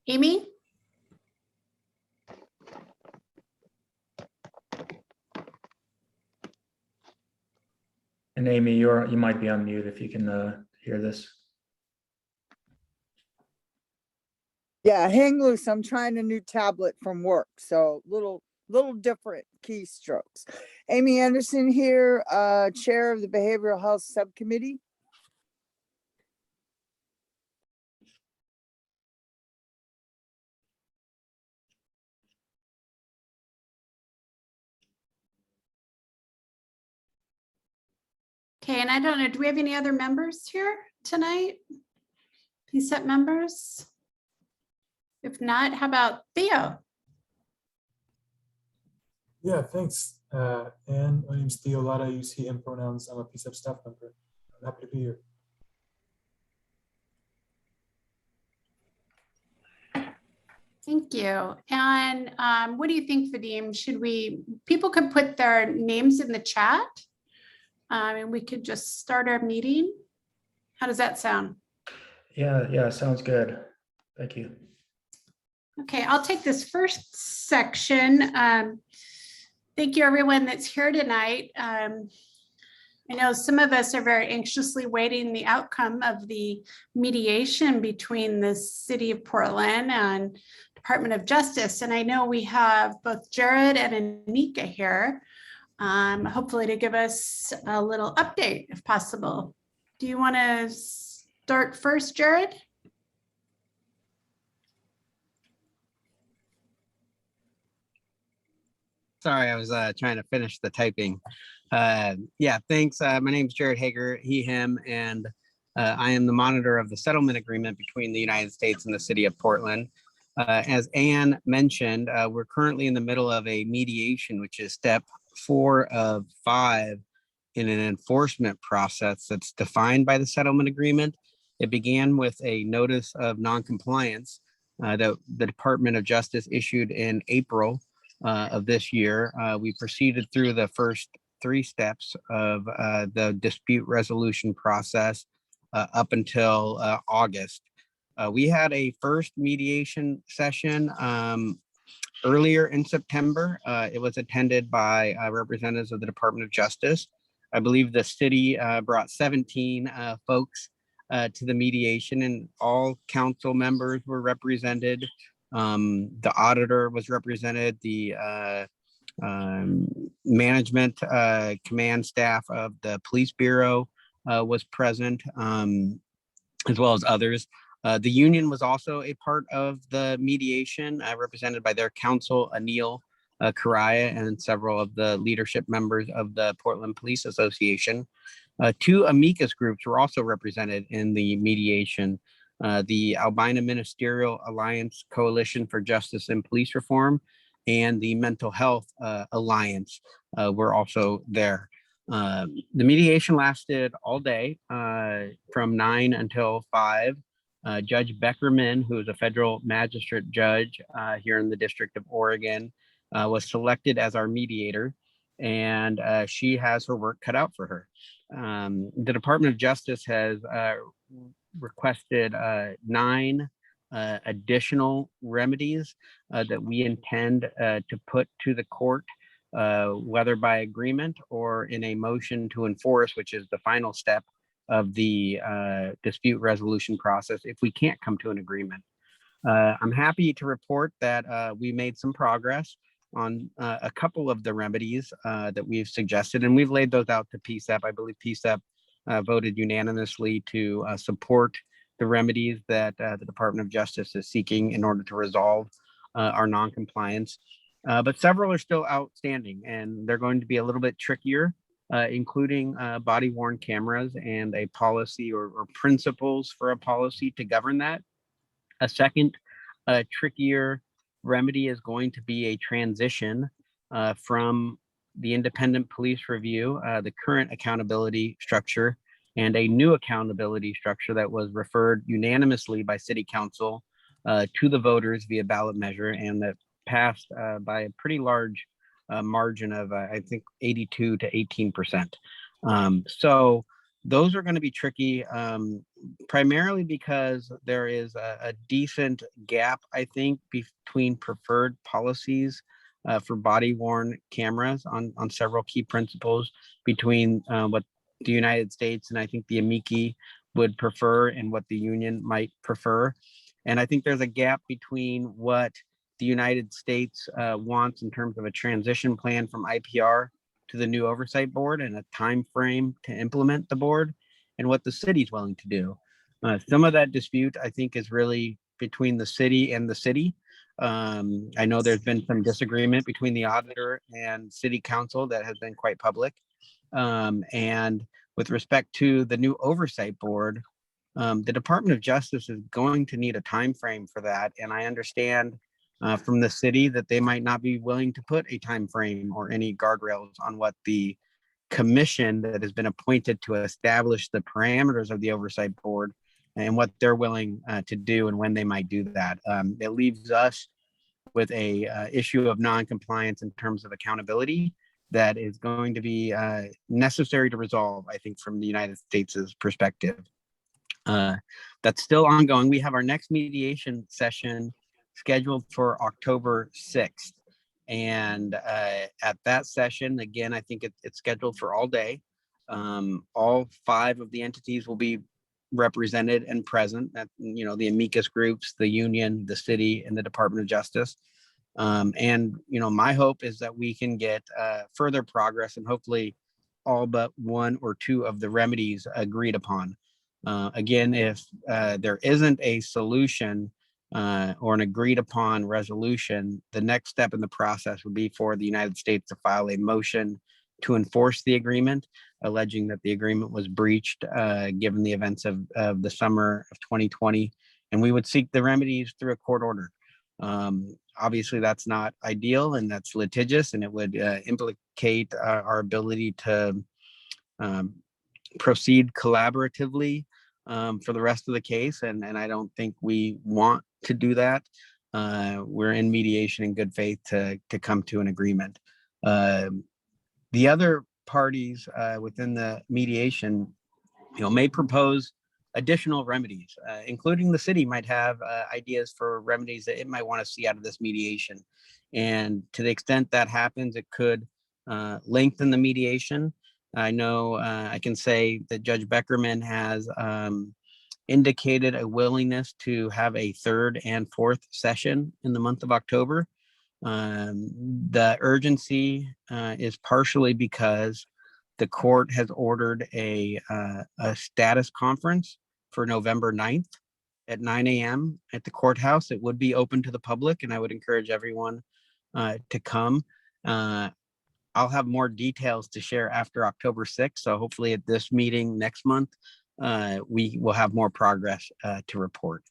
Amy? And Amy, you might be on mute if you can hear this. Yeah, hang loose. I'm trying a new tablet from work, so little different keystrokes. Amy Anderson here, Chair of the Behavioral Health Subcommittee. Okay, and I don't know, do we have any other members here tonight? PCCEP members? If not, how about Theo? Yeah, thanks. And my name's Theo Lara. I use he, him pronouns. I'm a PCCEP staff member. I'm happy to be here. Thank you. And what do you think, Vadim? Should people could put their names in the chat and we could just start our meeting? How does that sound? Yeah, sounds good. Thank you. Okay, I'll take this first section. Thank you, everyone that's here tonight. I know some of us are very anxiously waiting the outcome of the mediation between the City of Portland and Department of Justice. And I know we have both Jared and Anika here, hopefully to give us a little update if possible. Do you want to start first, Jared? Sorry, I was trying to finish the typing. Yeah, thanks. My name is Jared Hager, he, him, and I am the monitor of the settlement agreement between the United States and the City of Portland. As Anne mentioned, we're currently in the middle of a mediation, which is step 4 of 5 in an enforcement process that's defined by the settlement agreement. It began with a notice of noncompliance that the Department of Justice issued in April of this year. We proceeded through the first 3 steps of the dispute resolution process up until August. We had a first mediation session earlier in September. It was attended by representatives of the Department of Justice. I believe the city brought 17 folks to the mediation, and all council members were represented. The auditor was represented, the management command staff of the police bureau was present, as well as others. The union was also a part of the mediation, represented by their counsel, Anil Karaya, and several of the leadership members of the Portland Police Association. 2 amicus groups were also represented in the mediation. The Albina Ministerial Alliance Coalition for Justice and Police Reform and the Mental Health Alliance were also there. The mediation lasted all day from 9 until 5. Judge Beckerman, who is a federal magistrate judge here in the District of Oregon, was selected as our mediator, and she has her work cut out for her. The Department of Justice has requested 9 additional remedies that we intend to put to the court, whether by agreement or in a motion to enforce, which is the final step of the dispute resolution process if we can't come to an agreement. I'm happy to report that we made some progress on a couple of the remedies that we've suggested, and we've laid those out to PCCEP. I believe PCCEP voted unanimously to support the remedies that the Department of Justice is seeking in order to resolve our noncompliance. But several are still outstanding, and they're going to be a little bit trickier, including body-worn cameras and a policy or principles for a policy to govern that. A second trickier remedy is going to be a transition from the independent police review, the current accountability structure, and a new accountability structure that was referred unanimously by City Council to the voters via ballot measure, and that passed by a pretty large margin of, I think, 82 to 18%. So those are going to be tricky, primarily because there is a decent gap, I think, between preferred policies for body worn cameras on several key principles between what the United States and I think the amici would prefer and what the union might prefer. And I think there's a gap between what the United States wants in terms of a transition plan from IPR to the new oversight board and a time frame to implement the board, and what the city's willing to do. Some of that dispute, I think, is really between the city and the city. I know there's been some disagreement between the auditor and city council that has been quite public. And with respect to the new oversight board, the Department of Justice is going to need a time frame for that. And I understand from the city that they might not be willing to put a time frame or any guardrails on what the commission that has been appointed to establish the parameters of the oversight board and what they're willing to do and when they might do that. It leaves us with a issue of non-compliance in terms of accountability that is going to be necessary to resolve, I think, from the United States' perspective. That's still ongoing. We have our next mediation session scheduled for October 6th. And at that session, again, I think it's scheduled for all day. All 5 of the entities will be represented and present, at, you know, the amicus groups, the union, the city, and the Department of Justice. And, you know, my hope is that we can get further progress and hopefully all but 1 or 2 of the remedies agreed upon. Again, if there isn't a solution or an agreed upon resolution, the next step in the process would be for the United States to file a motion to enforce the agreement, alleging that the agreement was breached given the events of the summer of 2020. And we would seek the remedies through a court order. Obviously, that's not ideal and that's litigious, and it would implicate our ability to proceed collaboratively for the rest of the case. And I don't think we want to do that. We're in mediation in good faith to come to an agreement. The other parties within the mediation, you know, may propose additional remedies, including the city might have ideas for remedies that it might want to see out of this mediation. And to the extent that happens, it could lengthen the mediation. I know I can say that Judge Beckerman has indicated a willingness to have a 3rd and 4th session in the month of October. The urgency is partially because the court has ordered a status conference for November 9th at 9 a.m. at the courthouse. It would be open to the public, and I would encourage everyone to come. I'll have more details to share after October 6th. So hopefully at this meeting next month, we will have more progress to report.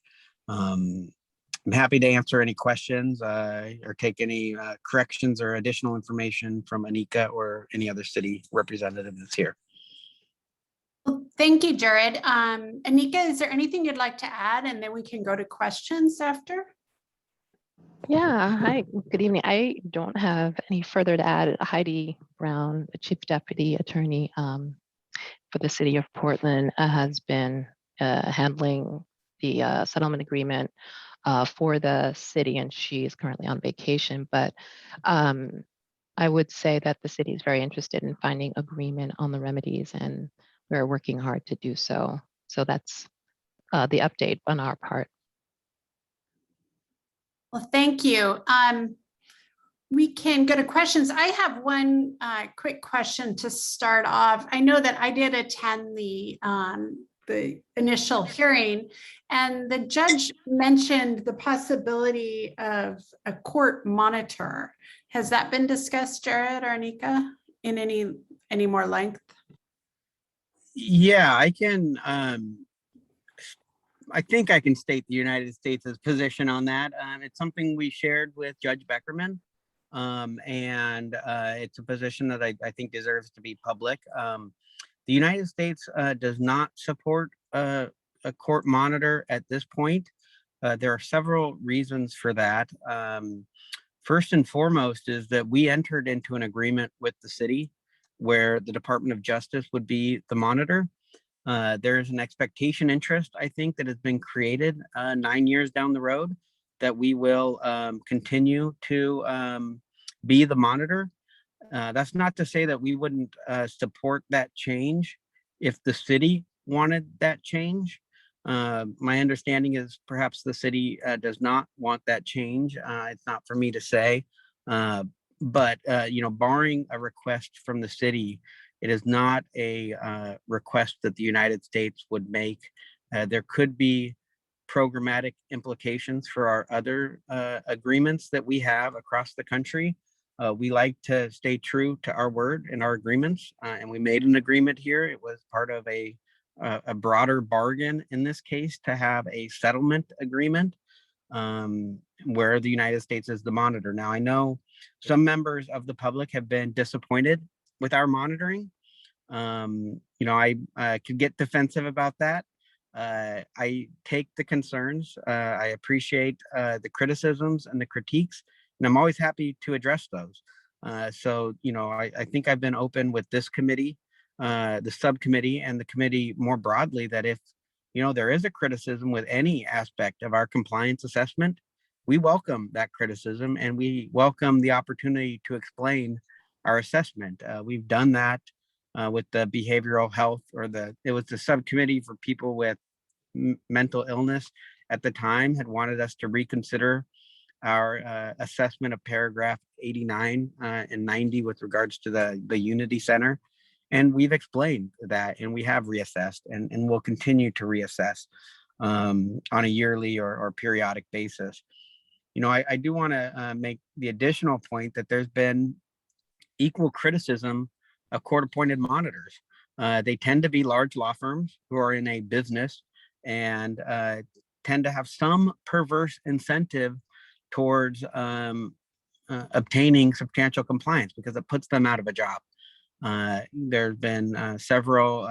I'm happy to answer any questions or take any corrections or additional information from Anika or any other city representative that's here. Well, thank you, Jared. Anika, is there anything you'd like to add? And then we can go to questions after. Yeah, hi, good evening. I don't have any further to add. Heidi Brown, the Chief Deputy Attorney for the City of Portland, has been handling the settlement agreement for the city, and she is currently on vacation. But I would say that the city is very interested in finding agreement on the remedies, and we're working hard to do so. So that's the update on our part. Well, thank you. We can go to questions. I have one quick question to start off. I know that I did attend the initial hearing, and the judge mentioned the possibility of a court monitor. Has that been discussed, Jared or Anika, in any more length? Yeah, I can. I think I can state the United States' position on that. It's something we shared with Judge Beckerman, and it's a position that I think deserves to be public. The United States does not support a court monitor at this point. There are several reasons for that. First and foremost is that we entered into an agreement with the city where the Department of Justice would be the monitor. There's an expectation interest, I think, that has been created 9 years down the road that we will continue to be the monitor. That's not to say that we wouldn't support that change if the city wanted that change. My understanding is perhaps the city does not want that change. It's not for me to say, but barring a request from the city, it is not a request that the United States would make. There could be programmatic implications for our other agreements that we have across the country. We like to stay true to our word and our agreements, and we made an agreement here. It was part of a broader bargain in this case to have a settlement agreement where the United States is the monitor. Now, I know some members of the public have been disappointed with our monitoring. I could get defensive about that. I take the concerns. I appreciate the criticisms and the critiques, and I'm always happy to address those. I think I've been open with this committee, the subcommittee, and the committee more broadly that if there is a criticism with any aspect of our compliance assessment, we welcome that criticism and we welcome the opportunity to explain our assessment. We've done that with the behavioral health, it was the subcommittee for people with mental illness at the time had wanted us to reconsider our assessment of paragraph 89 and 90 with regards to the Unity Center. And we've explained that, and we have reassessed and we'll continue to reassess on a yearly or periodic basis. I do want to make the additional point that there's been equal criticism of court-appointed monitors. They tend to be large law firms who are in a business and tend to have some perverse incentive towards obtaining substantial compliance because it puts them out of a job. There's been several,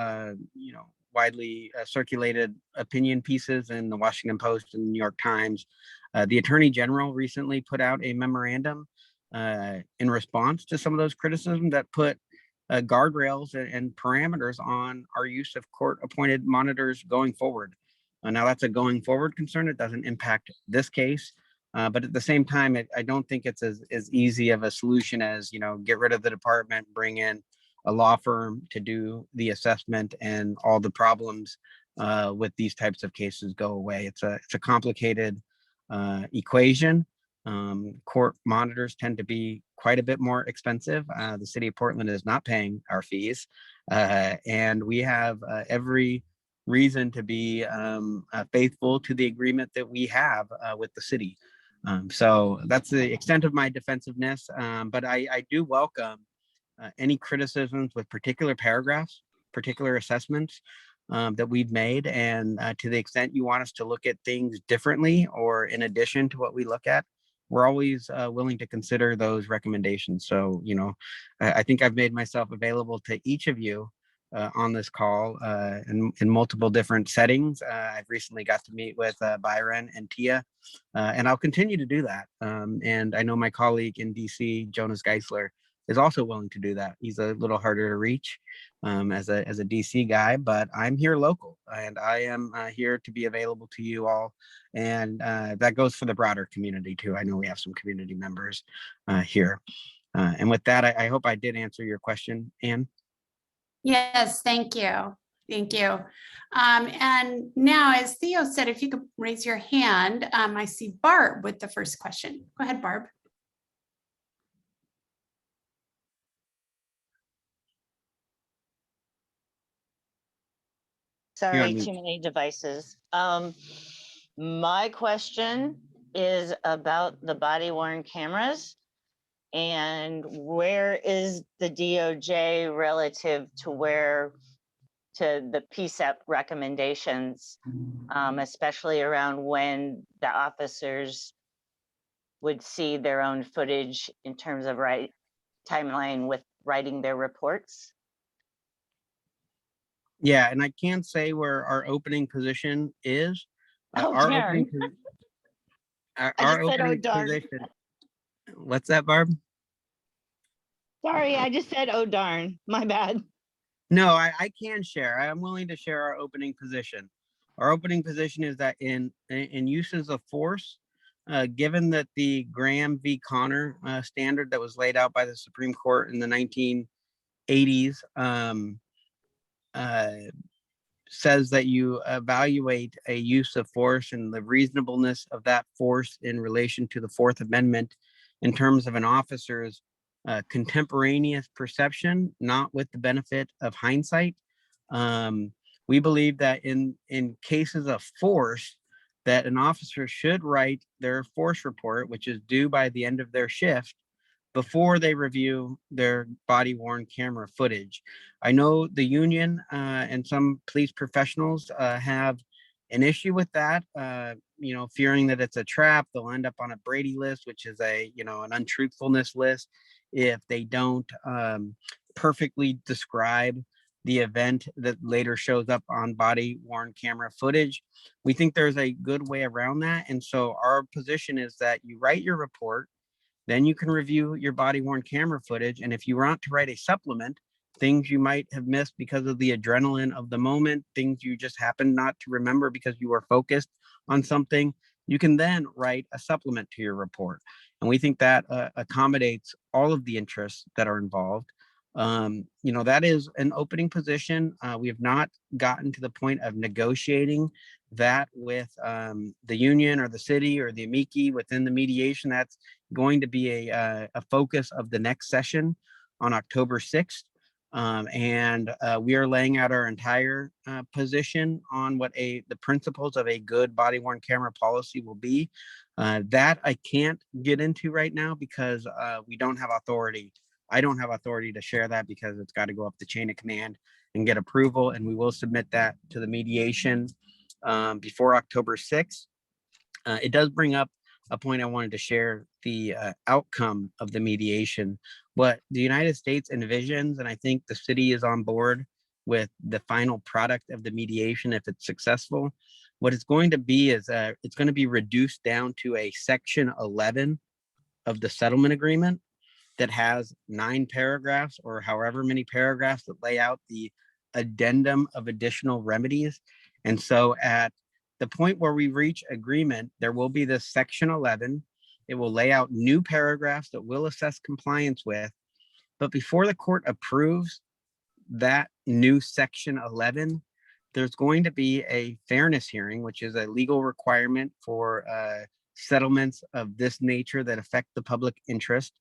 widely circulated opinion pieces in the Washington Post and the New York Times. The Attorney General recently put out a memorandum in response to some of those criticisms that put guardrails and parameters on our use of court-appointed monitors going forward. Now that's a going forward concern. It doesn't impact this case. But at the same time, I don't think it's as easy of a solution as, get rid of the department, bring in a law firm to do the assessment, and all the problems with these types of cases go away. It's a complicated equation. Court monitors tend to be quite a bit more expensive. The city of Portland is not paying our fees, and we have every reason to be faithful to the agreement that we have with the city. So that's the extent of my defensiveness, but I do welcome any criticisms with particular paragraphs, particular assessments that we've made, and to the extent you want us to look at things differently or in addition to what we look at, we're always willing to consider those recommendations. So, I think I've made myself available to each of you on this call in multiple different settings. I've recently got to meet with Byron and Tia, and I'll continue to do that. And I know my colleague in DC, Jonas Geisler, is also willing to do that. He's a little harder to reach as a DC guy, but I'm here local and I am here to be available to you all. And that goes for the broader community too. I know we have some community members here. And with that, I hope I did answer your question, Anne. Yes, thank you. Thank you. And now, as Theo said, if you could raise your hand, I see Barb with the first question. Go ahead, Barb. Sorry, too many devices. My question is about the body-worn cameras. And where is the DOJ relative to the PCCEP recommendations, especially around when the officers would see their own footage in terms of timeline with writing their reports? Yeah, and I can't say where our opening position is. Oh, our darn. opening, I our just said, oh, opening darn. position. What's that, Barb? Sorry, I just said, oh, darn. My bad. No, I can share. I'm willing to share our opening position. Our opening position is that in uses of force, given that the Graham v. Connor standard that was laid out by the Supreme Court in the 1980s says that you evaluate a use of force and the reasonableness of that force in relation to the Fourth Amendment in terms of an officer's contemporaneous perception, not with the benefit of hindsight. We believe that in cases of force, that an officer should write their force report, which is due by the end of their shift, before they review their body worn camera footage. I know the union and some police professionals have an issue with that, fearing that it's a trap. They'll end up on a Brady list, which is an untruthfulness list, if they don't perfectly describe the event that later shows up on body worn camera footage. We think there's a good way around that. And so our position is that you write your report, then you can review your body worn camera footage. And if you want to write a supplement, things you might have missed because of the adrenaline of the moment, things you just happen not to remember because you were focused on something, you can then write a supplement to your report. And we think that accommodates all of the interests that are involved. That is an opening position. We have not gotten to the point of negotiating that with the union or the city or the amici within the mediation. That's going to be a focus of the next session on October 6th. We are laying out our entire position on what the principles of a good body worn camera policy will be. That I can't get into right now because we don't have authority. I don't have authority to share that because it's got to go up the chain of command and get approval. And we will submit that to the mediation before October 6th. It does bring up a point I wanted to share, the outcome of the mediation. What the United States envisions, and I think the city is on board with the final product of the mediation if it's successful, what it's going to be is it's going to be reduced down to a section 11 of the settlement agreement that has 9 paragraphs or however many paragraphs that lay out the addendum of additional remedies. And so at the point where we reach agreement, there will be this section 11. It will lay out new paragraphs that we'll assess compliance with. But before the court approves that new section 11, there's going to be a fairness hearing, which is a legal requirement for settlements of this nature that affect the public interest.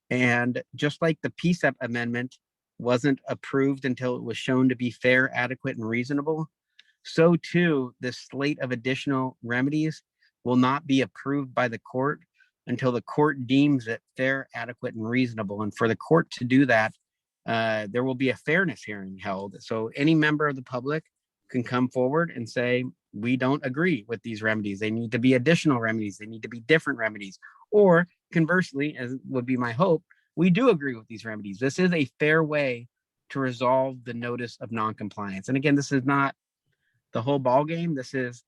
And just like the PCCEP amendment wasn't approved until it was shown to be fair, adequate, and reasonable, so too, this slate of additional remedies will not be approved by the court until the court deems it fair, adequate, and reasonable. And for the court to do that, there will be a fairness hearing held. So any member of the public can come forward and say, we don't agree with these remedies. They need to be additional remedies. They need to be different remedies. Or conversely, as would be my hope, we do agree with these remedies. This is a fair way to resolve the notice of noncompliance. And again, this is not the whole ball game. This is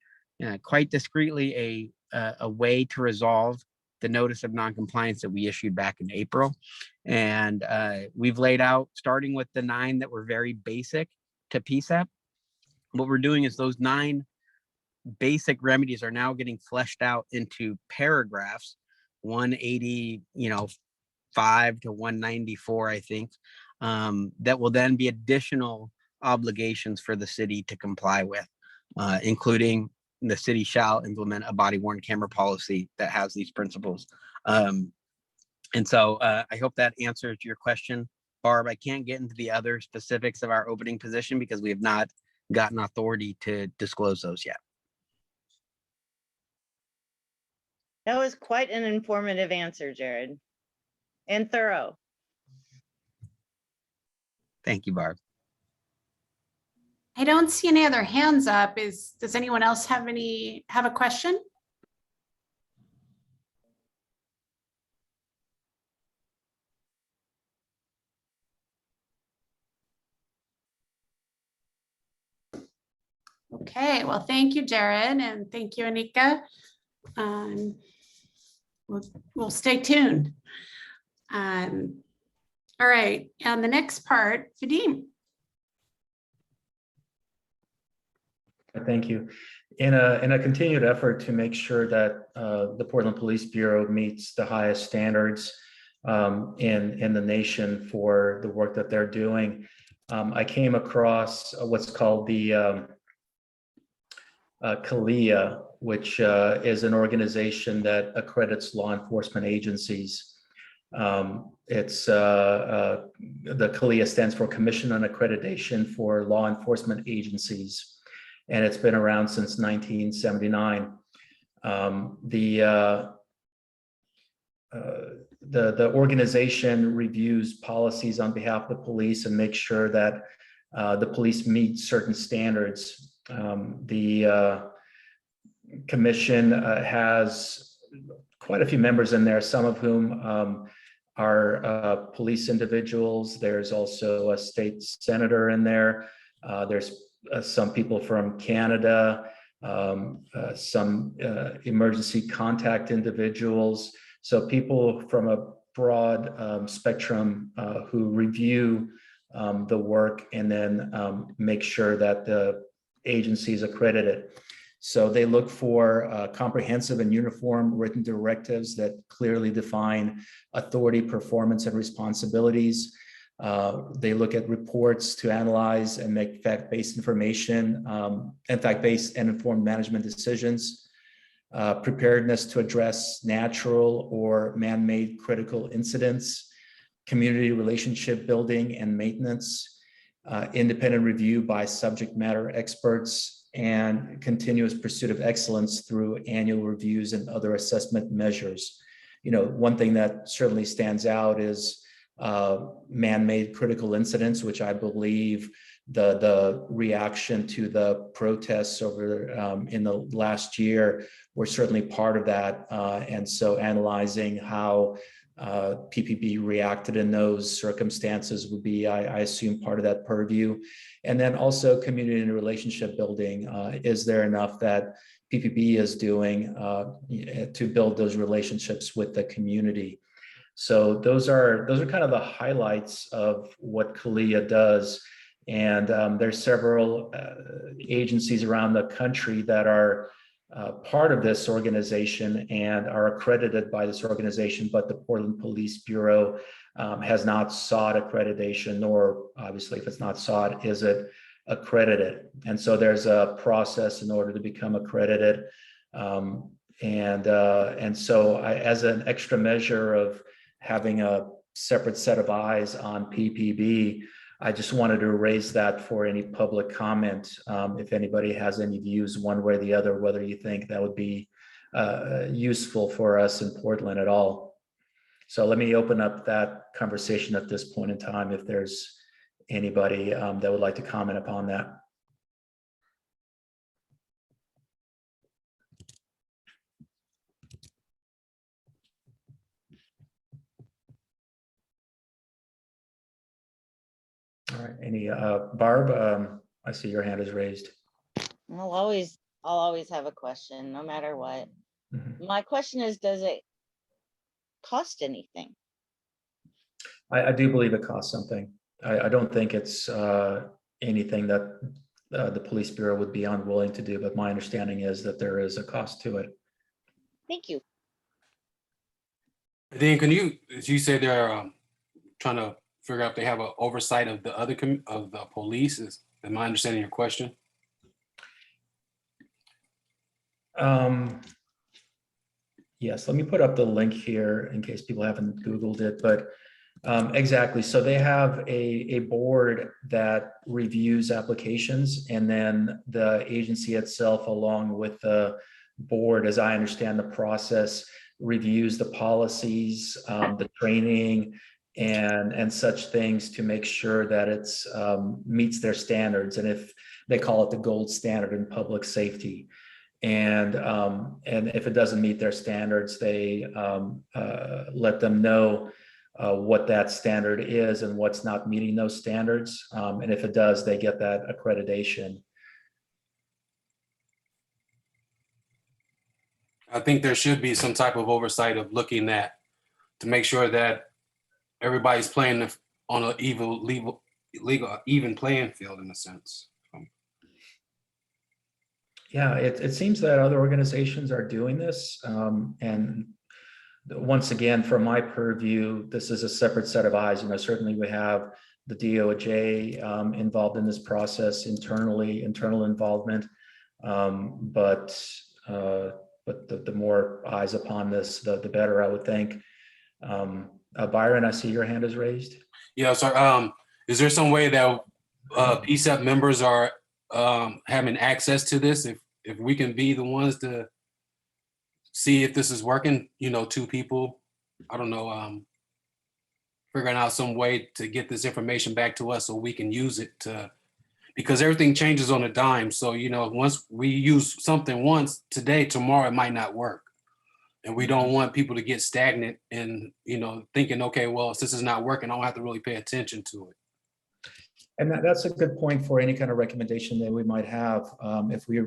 quite discreetly a way to resolve the notice of noncompliance that we issued back in April. And we've laid out, starting with the 9 that were very basic to PCCEP. What we're doing is those 9 basic remedies are now getting fleshed out into paragraphs, 185 to 194, I think, that will then be additional obligations for the city to comply with, including the city shall implement a body worn camera policy that has these principles. And so I hope that answers your question, Barb. I can't get into the other specifics of our opening position because we have not gotten authority to disclose those yet. That was quite an informative answer, Jared, and thorough. Thank you, Barb. I don't see any other hands up. Does anyone else have a question? Okay, well, thank you, Jared, and thank you, Anika. We'll stay tuned. All right, and the next part, Vadim. Thank you. In a continued effort to make sure that the Portland Police Bureau meets the highest standards in the nation for the work that they're doing, I came across what's called the CALIA, which is an organization that accredits law enforcement agencies. The CALIA stands for Commission on Accreditation for Law Enforcement Agencies, and it's been around since 1979. The organization reviews policies on behalf of the police and makes sure that the police meet certain standards. The commission has quite a few members in there, some of whom are police individuals. There's also a state senator in there. There's some people from Canada, some emergency contact individuals. So people from a broad spectrum who review the work and then make sure that the agency is accredited. So they look for comprehensive and uniform written directives that clearly define authority, performance, and responsibilities. They look at reports to analyze and make fact-based information, and fact-based and informed management decisions. Preparedness to address natural or man-made critical incidents, community relationship building and maintenance, independent review by subject matter experts, and continuous pursuit of excellence through annual reviews and other assessment measures. You know, one thing that certainly stands out is man-made critical incidents, which I believe the reaction to the protests over in the last year were certainly part of that. And so analyzing how PPB reacted in those circumstances would be, I assume, part of that purview. And then also community and relationship building. Is there enough that PPB is doing to build those relationships with the community? So those are kind of the highlights of what CALIA does. And there's several agencies around the country that are part of this organization and are accredited by this organization, but the Portland Police Bureau has not sought accreditation, nor obviously if it's not sought, is it accredited. And so there's a process in order to become accredited. And so as an extra measure of having a separate set of eyes on PPB, I just wanted to raise that for any public comment. If anybody has any views one way or the other, whether you think that would be useful for us in Portland at all. So let me open up that conversation at this point in time, if there's anybody that would like to comment upon that. All right, any, Barb, I see your hand is raised. I'll always have a question, no matter what. Mhm. My question is, does it cost anything? I do believe it costs something. I don't think it's anything that the Police Bureau would be unwilling to do, but my understanding is that there is a cost to it. Thank you. Then as you say they're trying to figure out if they have an oversight of the other of the police. Am I understanding your question? Yes, let me put up the link here in case people haven't Googled it, but exactly. So they have a board that reviews applications, and then the agency itself, along with the board, as I understand the process, reviews the policies, the training, and such things to make sure that it's meets their standards. And if they call it the gold standard in public safety. And if it doesn't meet their standards, they let them know what that standard is and what's not meeting those standards. And if it does, they get that accreditation. I think there should be some type of oversight of looking at to make sure that everybody's playing on an even playing field in a sense. Yeah, it seems that other organizations are doing this. And once again, from my purview, this is a separate set of eyes. You know, certainly we have the DOJ involved in this process internally, internal involvement. But the more eyes upon this, the better, I would think. Byron, I see your hand is raised. Yeah, so is there some way that PCEP members are having access to this? If we can be the ones to see if this is working, you know, two people, I don't know, figuring out some way to get this information back to us so we can use it to, because everything changes on a dime. So, you know, once we use something once today, tomorrow it might not work. And we don't want people to get stagnant and, you know, thinking, okay, well, since it's not working, I don't have to really pay attention to it. And that's a good point for any kind of recommendation that we might have if we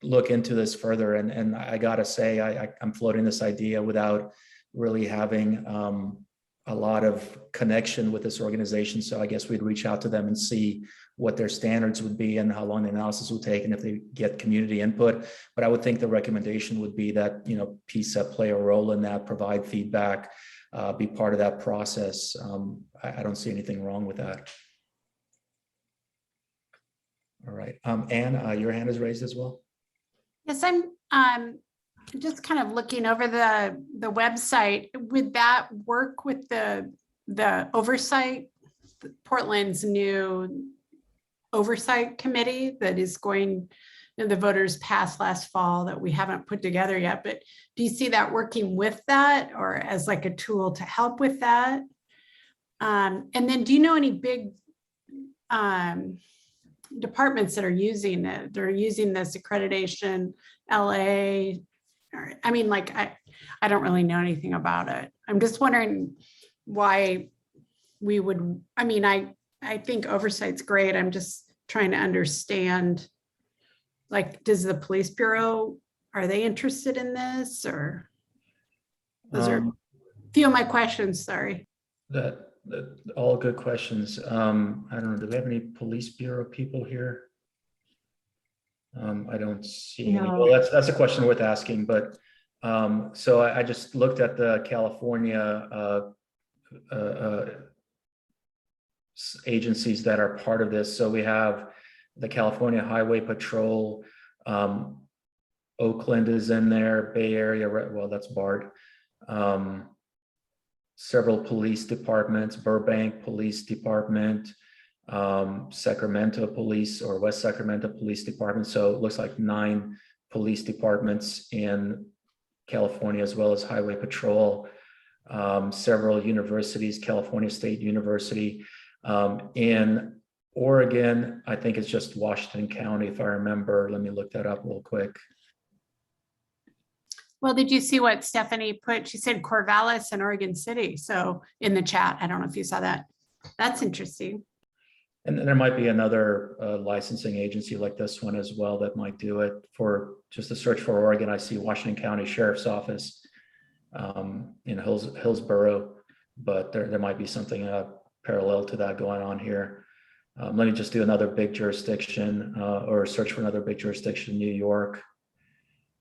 look into this further. And I gotta say, I'm floating this idea without really having a lot of connection with this organization. So I guess we'd reach out to them and see what their standards would be and how long the analysis will take and if they get community input. But I would think the recommendation would be that, you know, PCEP play a role in that, provide feedback, be part of that process. I don't see anything wrong with that. All right, Anne, your hand is raised as well. Yes, I'm just kind of looking over the website. Would that work with the oversight, Portland's new oversight committee that is going, you know, the voters passed last fall that we haven't put together yet, but do you see that working with that or as like a tool to help with that? And then do you know any big departments that are using it? They're using this accreditation, LA, or, I mean, like, I don't really know anything about it. I'm just wondering why we would, I mean, I think oversight's great. I'm just trying to understand, like, does the police bureau, are they interested in this or? Those are a few of my questions, sorry. That all good questions. I don't know, do we have any police bureau people here? I don't see any. No. Well, that's a question worth asking, but so I just looked at the California agencies that are part of this. So we have the California Highway Patrol, Oakland is in there, Bay Area, well, that's BART. Several police departments, Burbank Police Department, Sacramento Police or West Sacramento Police Department. So it looks like 9 police departments in California, as well as Highway Patrol, several universities, California State University. In Oregon, I think it's just Washington County, if I remember. Let me look that up real quick. Well, did you see what Stephanie put? She said Corvallis and Oregon City. So in the chat, I don't know if you saw that. That's interesting. And there might be another licensing agency like this one as well that might do it. For just a search for Oregon, I see Washington County Sheriff's Office in Hillsborough, but there might be something parallel to that going on here. Let me just do another big jurisdiction or search for another big jurisdiction, New York,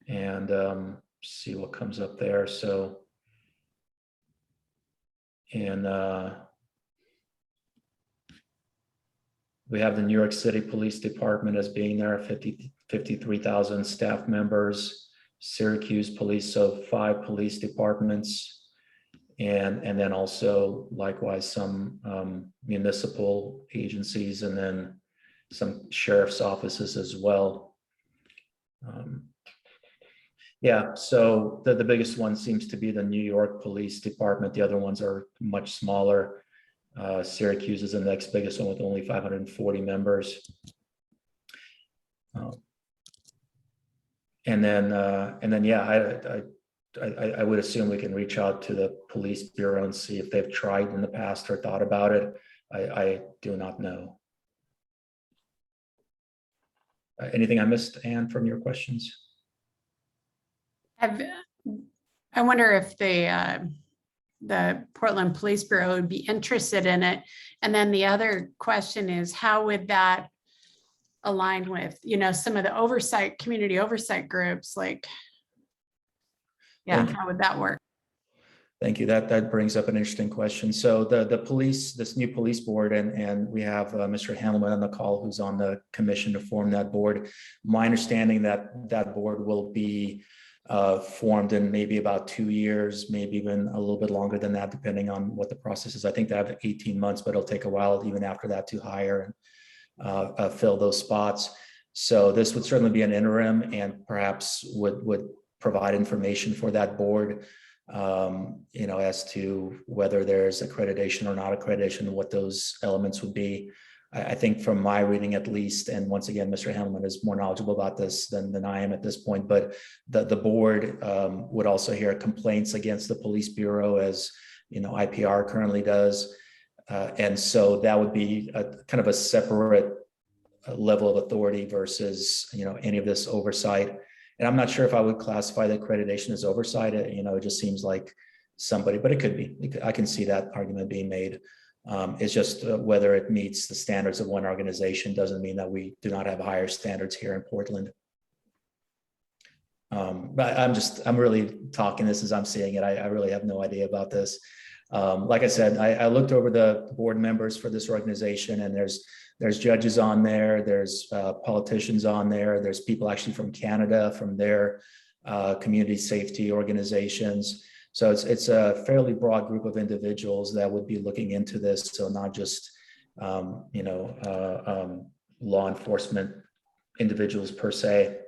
and see what comes up there. So we have the New York City Police Department as being there, 53,000 staff members. Syracuse Police, so 5 police departments. And then also likewise some municipal agencies and then some sheriff's offices as well. Yeah, so the biggest one seems to be the New York Police Department. The other ones are much smaller. Syracuse is the next biggest one with only 540 members. And then, yeah, I would assume we can reach out to the police bureau and see if they've tried in the past or thought about it. I do not know. Anything I missed, Anne, from your questions? I wonder if the Portland Police Bureau would be interested in it. And then the other question is, how would that align with, some of the oversight, community oversight groups, like, yeah, Thank you. how would that work? Thank you. That brings up an interesting question. So the police, this new police board, and we have Mr. Handelman on the call, who's on the commission to form that board. My understanding that board will be formed in maybe about 2 years, maybe even a little bit longer than that, depending on what the process is. I think they have 18 months, but it'll take a while even after that to hire and fill those spots. So this would certainly be an interim, and perhaps would provide information for that board, as to whether there's accreditation or not accreditation, what those elements would be. I think from my reading at least, and once again, Mr. Handelman is more knowledgeable about this than I am at this point, but the board would also hear complaints against the police bureau, as IPR currently does. And so that would be a kind of a separate level of authority versus, any of this oversight. And I'm not sure if I would classify the accreditation as oversight. It just seems like somebody, but it could be. I can see that argument being made. It's just whether it meets the standards of one organization doesn't mean that we do not have higher standards here in Portland. But I'm really talking this as I'm seeing it. I really have no idea about this. Like I said, I looked over the board members for this organization, and there's judges on there, there's politicians on there, there's people actually from Canada, from their community safety organizations. So it's a fairly broad group of individuals that would be looking into this. So not just law enforcement individuals per se.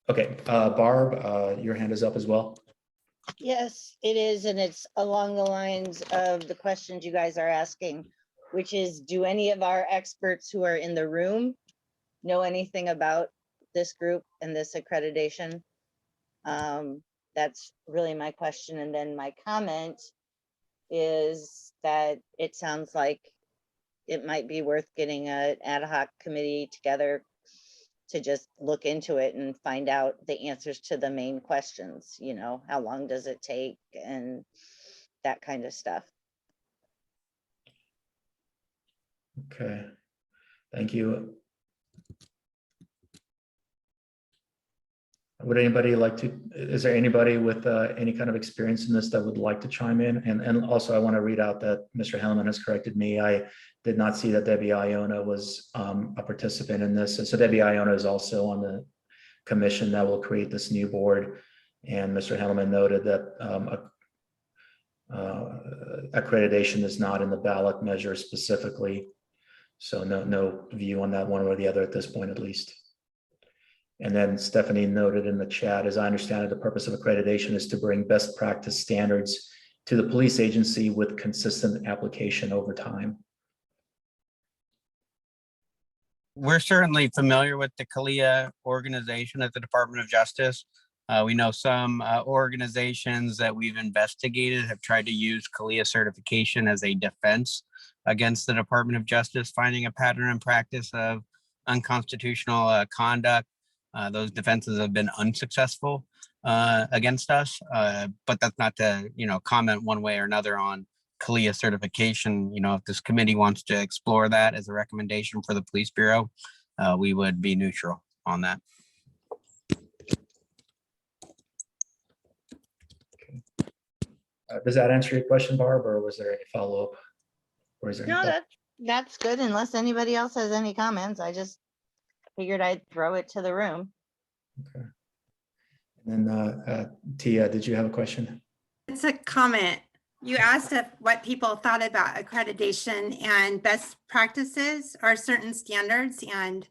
Okay, Barb, your hand is up as well. Yes, it is, and it's along the lines of the questions you guys are asking, which is, do any of our experts who are in the room know anything about this group and this accreditation? That's really my question. And then my comment is that it sounds like it might be worth getting an ad hoc committee together to just look into it and find out the answers to the main questions. How long does it take and that kind of stuff. Okay, thank you. Would anybody like to, is there anybody with any kind of experience in this that would like to chime in? And also I want to read out that Mr. Handelman has corrected me. I did not see that Debbie Iona was a participant in this. And so Debbie Iona is also on the commission that will create this new board. And Mr. Handelman noted that accreditation is not in the ballot measure specifically. So no view on that one or the other at this point, at least. And then Stephanie noted in the chat, as I understand it, the purpose of accreditation is to bring best practice standards to the police agency with consistent application over time. We're certainly familiar with the CALIA organization at the Department of Justice. We know some organizations that we've investigated have tried to use CALIA certification as a defense against the Department of Justice finding a pattern and practice of unconstitutional conduct. Those defenses have been unsuccessful against us, but that's not to, comment one way or another on CALIA certification. If this committee wants to explore that as a recommendation for the police bureau, we would be neutral on that. Does that answer your question, Barb, or was there any follow-up? Or is there No, any that's good. Unless anybody else has any comments, I just figured I'd throw it to the room. Okay. And then Tia, did you have a question? It's a comment. You asked what people thought about accreditation and best practices or certain standards. And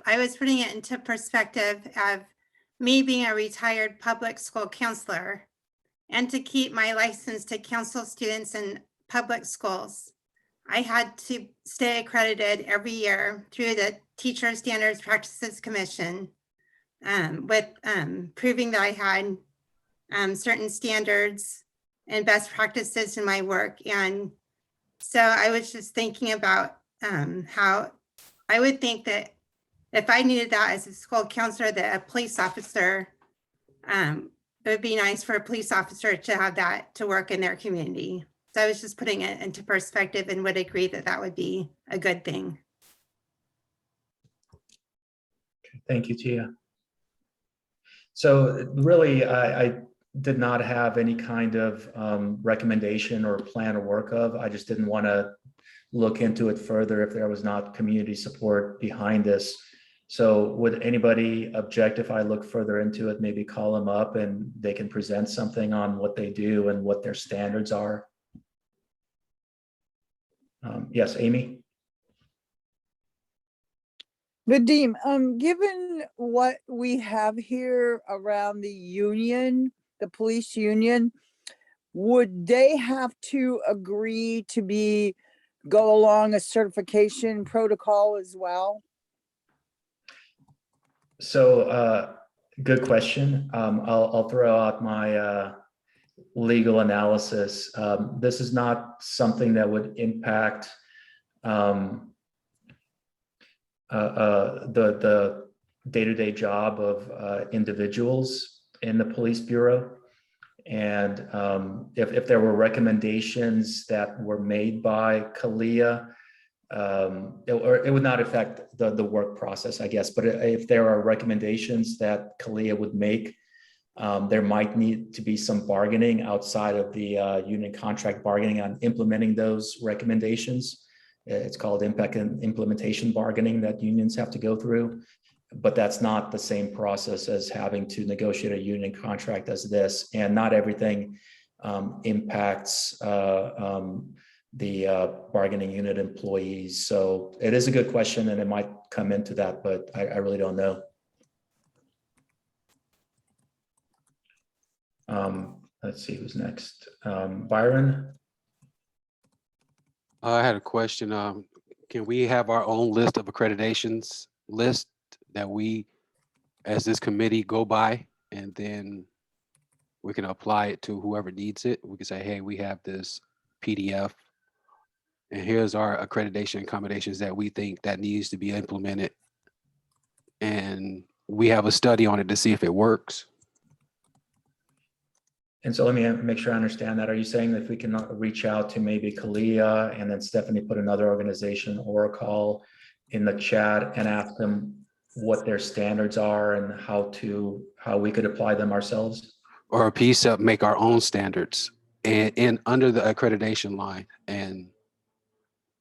I was putting it into perspective of me being a retired public school counselor and to keep my license to counsel students in public schools. I had to stay accredited every year through the Teacher Standards Practices Commission with proving that I had certain standards and best practices in my work. And so I was just thinking about how I would think that if I needed that as a school counselor, that a police officer, it would be nice for a police officer to have that to work in their community. So I was just putting it into perspective and would agree that that would be a good thing. Thank you, Tia. So really, I did not have any kind of recommendation or plan to work of. I just didn't want to look into it further if there was not community support behind this. So would anybody object if I look further into it, maybe call them up and they can present something on what they do and what their standards are? Yes, Amy? Vadim, given what we have here around the union, the police union, would they have to agree to go along a certification protocol as well? So good question. I'll throw out my legal analysis. This is not something that would impact the day-to-day job of individuals in the police bureau. And if there were recommendations that were made by CALEA, it would not affect the work process, I guess. But if there are recommendations that CALEA would make, there might need to be some bargaining outside of the union contract bargaining on implementing those recommendations. It's called impact and implementation bargaining that unions have to go through. But that's not the same process as having to negotiate a union contract as this. And not everything impacts the bargaining unit employees. So it is a good question and it might come into that, but I really don't know. Let's see who's next. Byron? I had a question. Can we have our own list of accreditations list that we, as this committee, go by, and then we can apply it to whoever needs it? We can say, hey, we have this PDF, and here's our accreditation accommodations that we think that needs to be implemented, and we have a study on it to see if it works. And so let me make sure I understand that. Are you saying that if we can reach out to maybe CALEA and then Stephanie put another organization, Oracle, in the chat and ask them what their standards are and how we could apply them ourselves? Or a PCCEP make our own standards and under the accreditation line and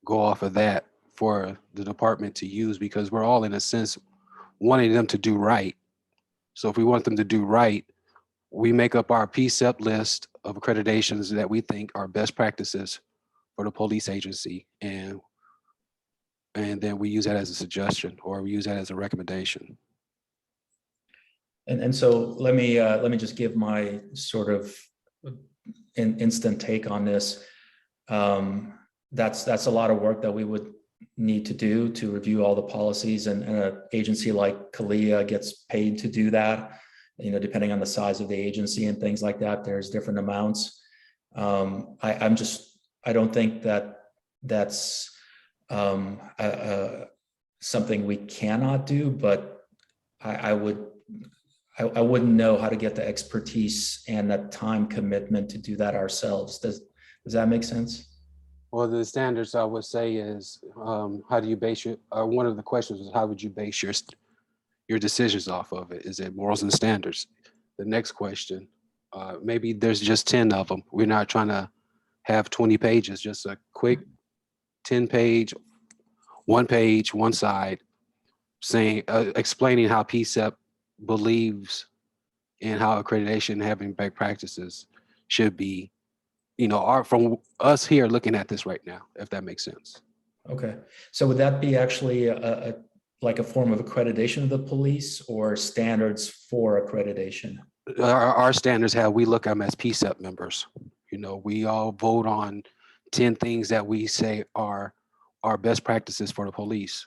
go off of that for the department to use, because we're all in a sense wanting them to do right. So if we want them to do right, we make up our PCCEP list of accreditations that we think are best practices for the police agency, and then we use that as a suggestion, or we use that as a recommendation. And so let me just give my sort of instant take on this. That's a lot of work that we would need to do to review all the policies, and an agency like CALEA gets paid to do that. You know, depending on the size of the agency and things like that, there's different amounts. I don't think that that's something we cannot do, but I wouldn't know how to get the expertise and that time commitment to do that ourselves. Does that make sense? Well, the standards I would say is, how do you base your, one of the questions is, how would you base your decisions off of it? Is it morals and standards? The next question, maybe there's just 10 of them. We're not trying to have 20 pages, just a quick 10-page, one side, saying, explaining how PCCEP believes in how accreditation having best practices should be, you know, from us here looking at this right now, if that makes sense. Okay, so would that be actually like a form of accreditation of the police, or standards for accreditation? Our standards, how we look at them as PCCEP members. You know, we all vote on 10 things that we say are our best practices for the police.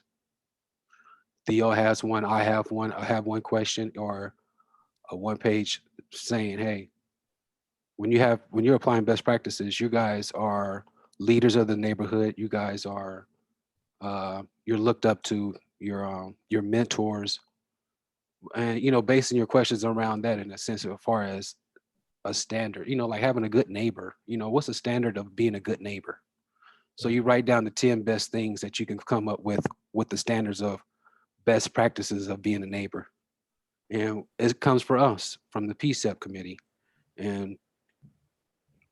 Theo has one, I have one question or a one-page saying, hey, when you're applying best practices, you guys are leaders of the neighborhood. You guys are, you're looked up to, your mentors, and, you know, basing your questions around that in a sense as far as a standard, you know, like having a good neighbor. You know, what's the standard of being a good neighbor? So you write down the 10 best things that you can come up with the standards of best practices of being a neighbor. And it comes for us from the PCCEP committee. And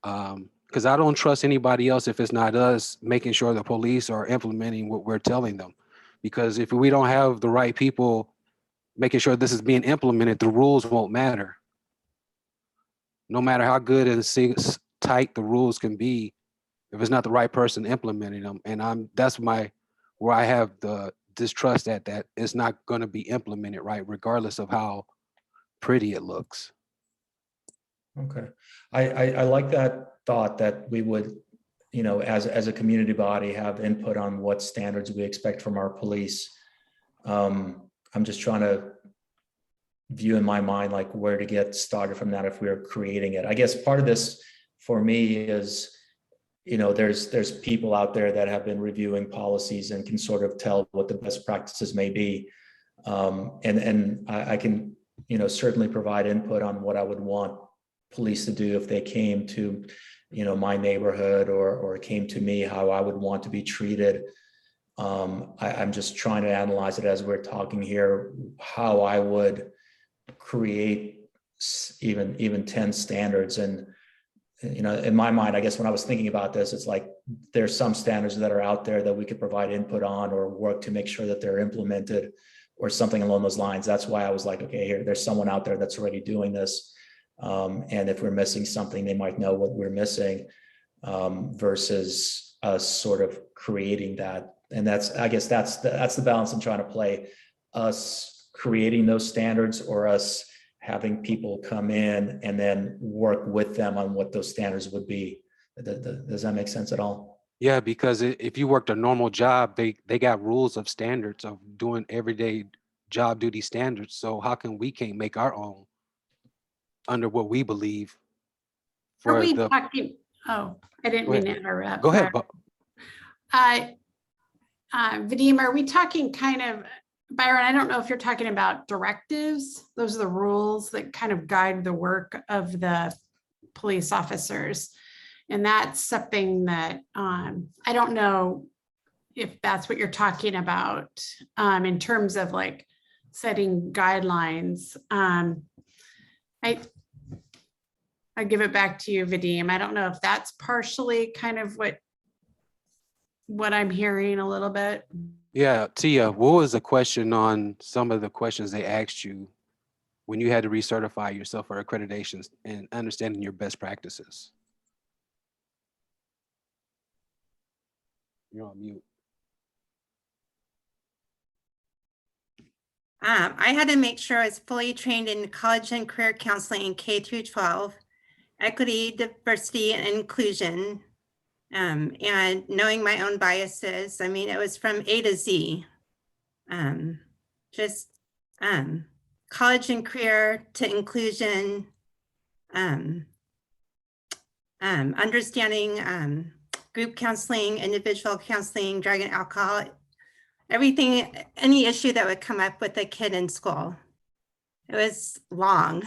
because I don't trust anybody else if it's not us making sure the police are implementing what we're telling them. Because if we don't have the right people making sure this is being implemented, the rules won't matter. No matter how good and tight the rules can be, if it's not the right person implementing them, and that's where I have the distrust that it's not going to be implemented right, regardless of how pretty it looks. Okay, I like that thought that we would, you know, as a community body, have input on what standards we expect from our police. I'm just trying to view in my mind like where to get started from that if we're creating it. I guess part of this for me is, you know, there's people out there that have been reviewing policies and can sort of tell what the best practices may be, and I can, you know, certainly provide input on what I would want police to do if they came to, you know, my neighborhood or came to me, how I would want to be treated. I'm just trying to analyze it as we're talking here, how I would create even 10 standards. And, you know, in my mind, I guess when I was thinking about this, it's like there's some standards that are out there that we could provide input on or work to make sure that they're implemented or something along those lines. That's why I was like, okay, there's someone out there that's already doing this. And if we're missing something, they might know what we're missing, versus us sort of creating that. And I guess that's the balance I'm trying to play, us creating those standards or us having people come in and then work with them on what those standards would be. Does that make sense at all? Yeah, because if you worked a normal job, they got rules of standards of doing everyday job duty standards. So how come we can't make our own under what we believe? Are we talking? Oh, I didn't mean to interrupt. Go ahead. Vadim, are we talking kind of, Byron, I don't know if you're talking about directives. Those are the rules that kind of guide the work of the police officers. And that's something that I don't know if that's what you're talking about in terms of like setting guidelines. I give it back to you, Vadim. I don't know if that's partially kind of what I'm hearing a little bit. Yeah, Tia, what was the question on some of the questions they asked you when you had to recertify yourself for accreditations and understanding your best practices? You're on mute. I had to make sure I was fully trained in college and career counseling K through 12, equity, diversity, and inclusion, and knowing my own biases. I mean, it was from A to Z. College and career to inclusion, understanding group counseling, individual counseling, drug and alcohol, everything, any issue that would come up with a kid in school. It was long.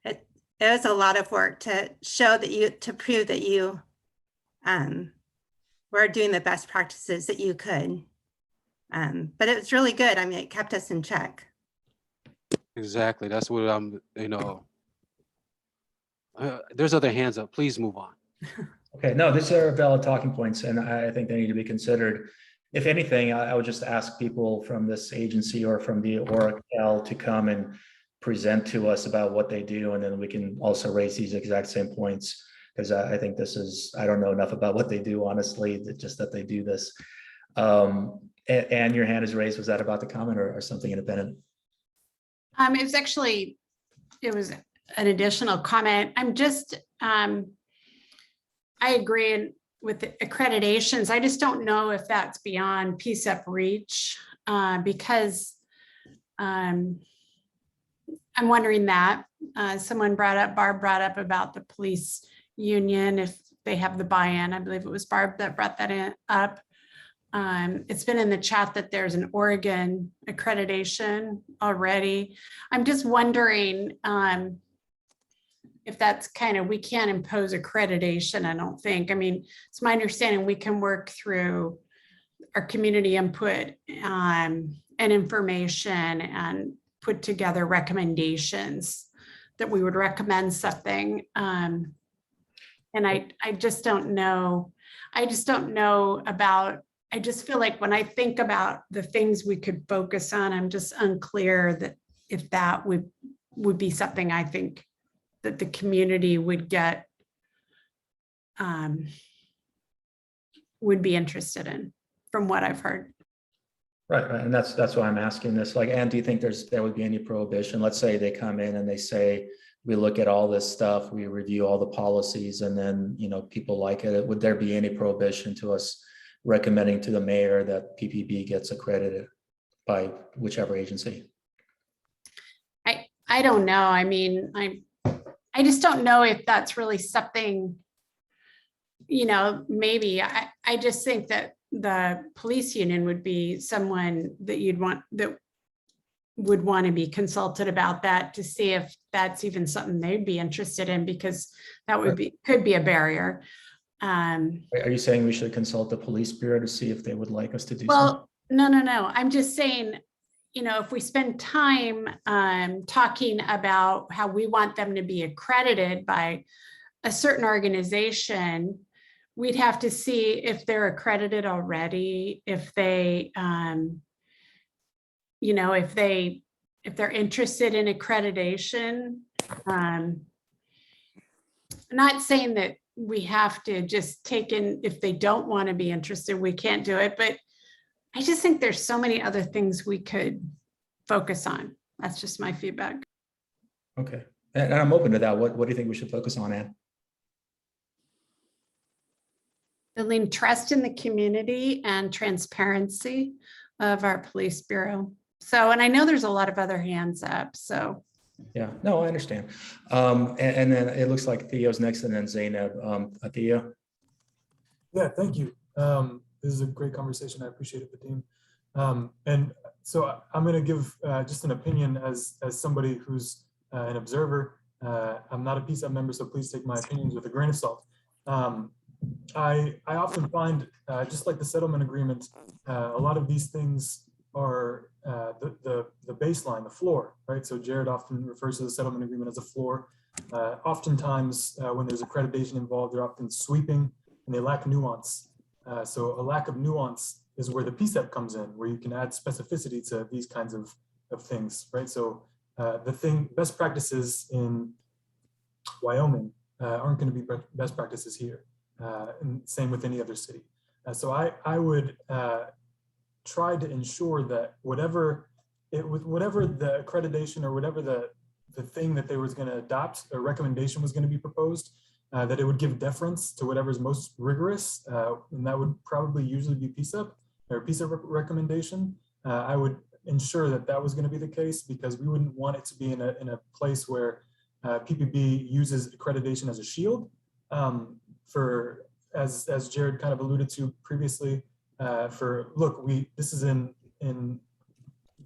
It was a lot of work to show that to prove that you were doing the best practices that you could. But it was really good. I mean, it kept us in check. Exactly. That's what I'm, you know, there's other hands up. Please move on. Okay, no, these are valid talking points, and I think they need to be considered. If anything, I would just ask people from this agency or from the Oracle to come and present to us about what they do, and then we can also raise these exact same points, because I think this is, I don't know enough about what they do, honestly, just that they do this. And your hand is raised. Was that about the comment or something independent? It was an additional comment. I'm just, I agree with the accreditations. I just don't know if that's beyond PCCEP reach, because I'm wondering that Barb brought up about the police union, if they have the buy-in. I believe it was Barb that brought that up. It's been in the chat that there's an Oregon accreditation already. I'm just wondering if that's kind of, we can't impose accreditation, I don't think. I mean, it's my understanding we can work through our community input and and information and put together recommendations that we would recommend something. And I just don't know. I just don't know about, I just feel like when I think about the things we could focus on, I'm just unclear that if that would be something I think that the community would get, would be interested in, from what I've heard. Right, and that's why I'm asking this. Like, Ann, do you think there would be any prohibition? Let's say they come in and they say, we look at all this stuff, we review all the policies, and then, you know, people like it. Would there be any prohibition to us recommending to the mayor that PPB gets accredited by whichever agency? I don't know. I mean, I just don't know if that's really something, you know, maybe. I just think that the police union would be someone that that would want to be consulted about that, to see if that's even something they'd be interested in, because that would could be a barrier. Are you saying we should consult the police bureau to see if they would like us to do something? Well, no. I'm just saying, you know, if we spend time talking about how we want them to be accredited by a certain organization, we'd have to see if they're accredited already, if they, you know, if they're interested in accreditation. Not saying that we have to just take in, if they don't want to be interested, we can't do it, but I just think there's so many other things we could focus on. That's just my feedback. Okay, and I'm open to that. What do you think we should focus on, Ann? Building trust in the community and transparency of our police bureau. So, and I know there's a lot of other hands up, so. Yeah, no, I understand. And then it looks like Theo's next, and then Zainab. Theo? Yeah, thank you. This is a great conversation. I appreciate it, Vadim. And so I'm going to give just an opinion as somebody who's an observer. I'm not a PCCEP member, so please take my opinions with a grain of salt. I often find, just like the settlement agreement, a lot of these things are the baseline, the floor, right? So Jared often refers to the settlement agreement as a floor. Oftentimes, when there's accreditation involved, they're often sweeping and they lack nuance. So a lack of nuance is where the PCCEP comes in, where you can add specificity to these kinds of things, right? So best practices in Wyoming aren't going to be best practices here, and same with any other city. So I would try to ensure that whatever the accreditation or whatever the thing that they was going to adopt, a recommendation was going to be proposed, that it would give deference to whatever's most rigorous, and that would probably usually be PCCEP or PCCEP recommendation. I would ensure that that was going to be the case, because we wouldn't want it to be in a place where PPB uses accreditation as a shield. For as Jared kind of alluded to previously, this is in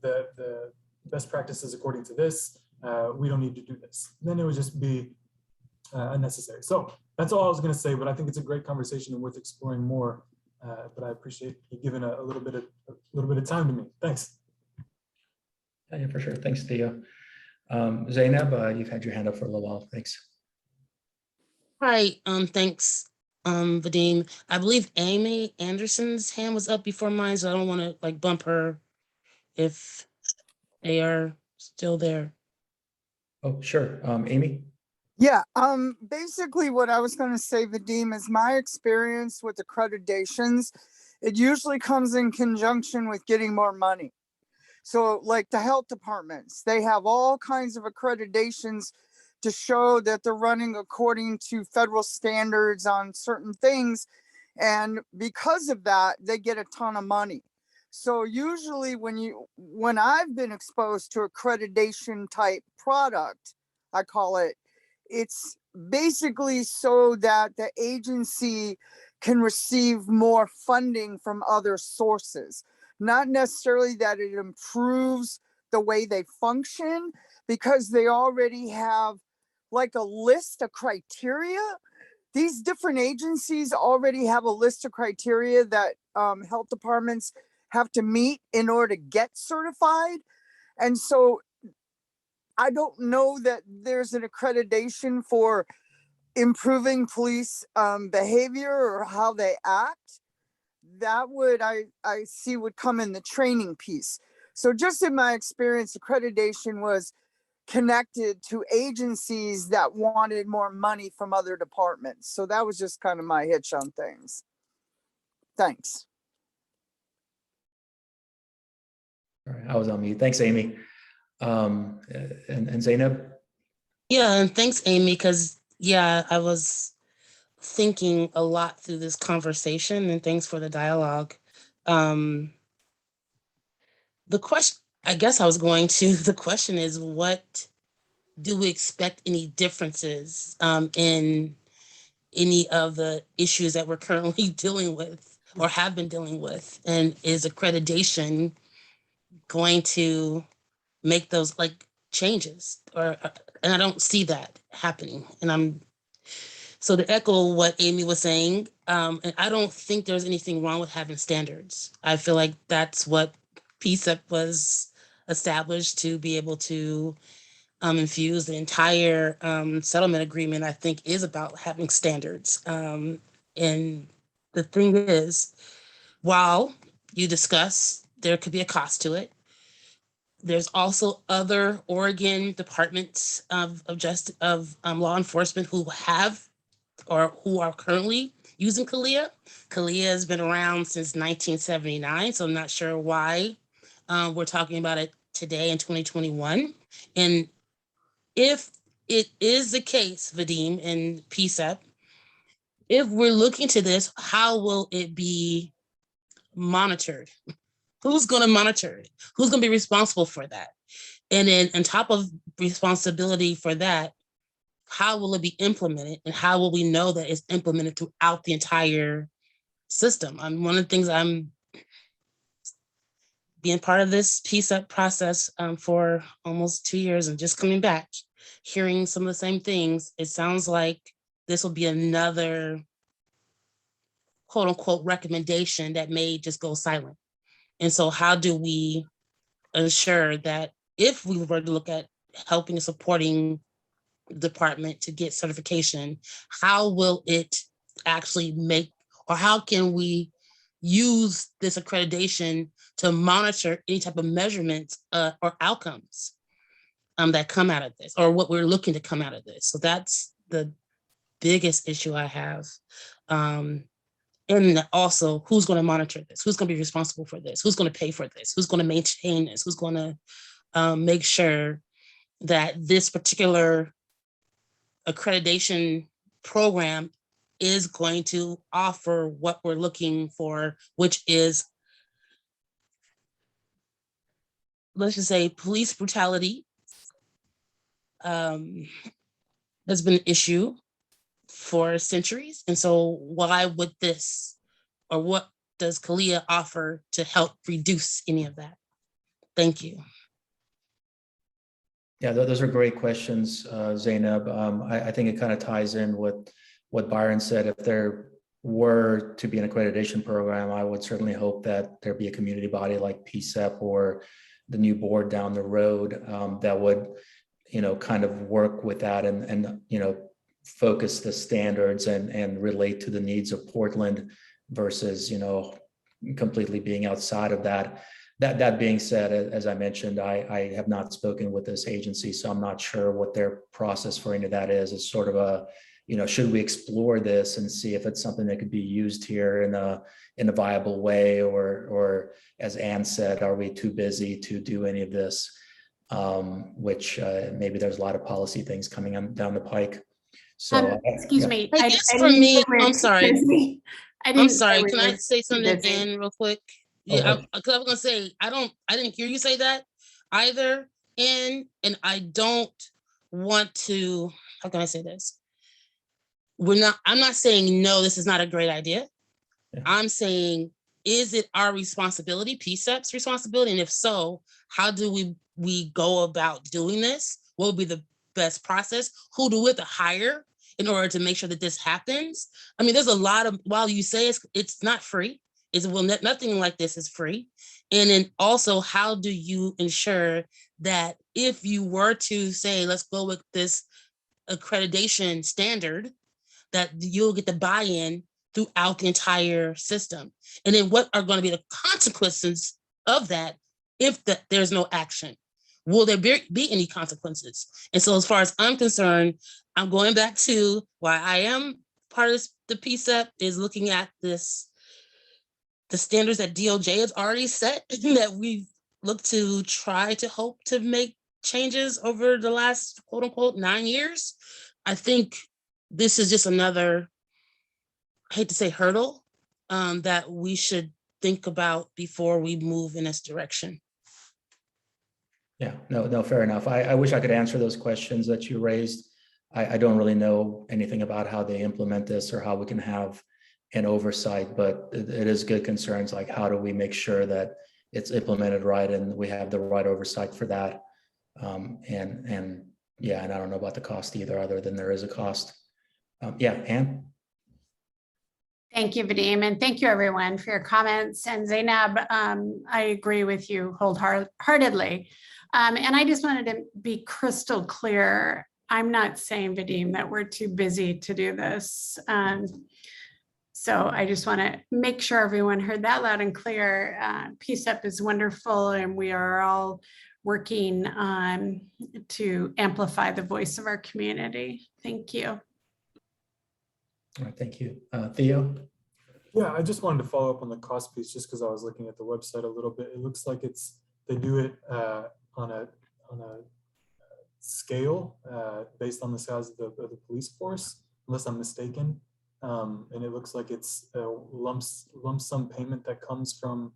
the best practices according to this. We don't need to do this. Then it would just be unnecessary. So that's all I was going to say, but I think it's a great conversation and worth exploring more. But I appreciate you giving a little bit of time to me. Thanks. Yeah, for sure. Thanks, Theo. Zainab, you've had your hand up for a little while. Thanks. Hi, thanks, Vadim. I believe Amy Anderson's hand was up before mine, so I don't want to like bump her if they are still there. Oh, sure. Amy? Yeah, basically what I was going to say, Vadim, is my experience with accreditations, it usually comes in conjunction with getting more money. So like the health departments, they have all kinds of accreditations to show that they're running according to federal standards on certain things. And because of that, they get a ton of money. So usually when I've been exposed to accreditation type product, I call it, it's basically so that the agency can receive more funding from other sources. Not necessarily that it improves the way they function, because they already have like a list of criteria. These different agencies already have a list of criteria that health departments have to meet in order to get certified. And so I don't know that there's an accreditation for improving police behavior or how they act. That would, I see would come in the training piece. So just in my experience, accreditation was connected to agencies that wanted more money from other departments. So that was just kind of my hitch on things. Thanks. All right, I was on mute. Thanks, Amy. And Zainab? Yeah, and thanks, Amy, because yeah, I was thinking a lot through this conversation, and thanks for the dialogue. The question, I guess I was going to, the question is, what do we expect any differences in any of the issues that we're currently dealing with or have been dealing with? And is accreditation going to make those like changes? And I don't see that happening. And so to echo what Amy was saying, and I don't think there's anything wrong with having standards. I feel like that's what PCCEP was established to be able to infuse. The entire settlement agreement, I think, is about having standards. And the thing is, while you discuss there could be a cost to it, there's also other Oregon departments of law enforcement who have or who are currently using CALEA. CALEA has been around since 1979, so I'm not sure why we're talking about it today in 2021. And if it is the case, Vadim and PCCEP, if we're looking to this, how will it be monitored? Who's going to monitor it? Who's going to be responsible for that? And then on top of responsibility for that, how will it be implemented, and how will we know that it's implemented throughout the entire system? One of the things I'm being part of this PCCEP process for almost 2 years and just coming back, hearing some of the same things, it sounds like this will be another quote unquote recommendation that may just go silent. And so how do we ensure that if we were to look at helping and supporting the department to get certification, how will it actually make, or how can we use this accreditation to monitor any type of measurements or outcomes that come out of this, or what we're looking to come out of this? So that's the biggest issue I have. And also, who's going to monitor this? Who's going to be responsible for this? Who's going to pay for this? Who's going to maintain this? Who's going to make sure that this particular accreditation program is going to offer what we're looking for, which is, let's just say, police brutality has been an issue for centuries. And so why would this, or what does CALEA offer to help reduce any of that? Thank you. Yeah, those are great questions, Zainab. I think it kind of ties in with what Byron said. If there were to be an accreditation program, I would certainly hope that there be a community body like PCCEP or the new board down the road that would, kind of work with that and focus the standards and relate to the needs of Portland versus, completely being outside of that. That being said, as I mentioned, I have not spoken with this agency, so I'm not sure what their process for any of that is. It's sort of a, should we explore this and see if it's something that could be used here in a viable way, or as Ann said, are we too busy to do any of this? Which maybe there's a lot of policy things coming down the pike. So excuse me. I guess for me, I'm sorry. I'm sorry. Can Can I say something again real quick? Yeah, because I was gonna say I didn't hear you say that either, and I don't want to. How can I say this? I'm not saying no, this is not a great idea. Yeah. I'm saying, is it our responsibility, PCCEP's responsibility, and if so, how do we go about doing this? What would be the best process? Who do we have to hire in order to make sure that this happens? I mean, there's a lot of, while you say it's not free, is, well, nothing like this is free. And then also, how do you ensure that if you were to say, let's go with this accreditation standard, that you'll get the buy-in throughout the entire system? And then what are going to be the consequences of that if there's no action? Will there be any consequences? And so as far as I'm concerned, I'm going back to why I am part of the PCCEP, is looking at this, the standards that DOJ has already set, that we've looked to try to hope to make changes over the last quote unquote 9 years. I think this is just another, I hate to say hurdle, that we should think about before we move in this direction. Yeah, no, fair enough. I wish I could answer those questions that you raised. I don't really know anything about how they implement this or how we can have an oversight, but it is good concerns, like how do we make sure that it's implemented right and we have the right oversight for that. And yeah, and I don't know about the cost either, other than there is a cost. Yeah, Anne? Thank you, Vadim, and thank you everyone for your comments. And Zainab, I agree with you wholeheartedly. And I just wanted to be crystal clear. I'm not saying, Vadim, that we're too busy to do this. So I just want to make sure everyone heard that loud and clear. PCCEP is wonderful, and we are all working to amplify the voice of our community. Thank you. All right, thank you. Theo? Yeah, I just wanted to follow up on the cost piece, just because I was looking at the website a little bit. It looks like they do it on a scale based on the size of the police force, unless I'm mistaken. And it looks like it's a lump sum payment that comes from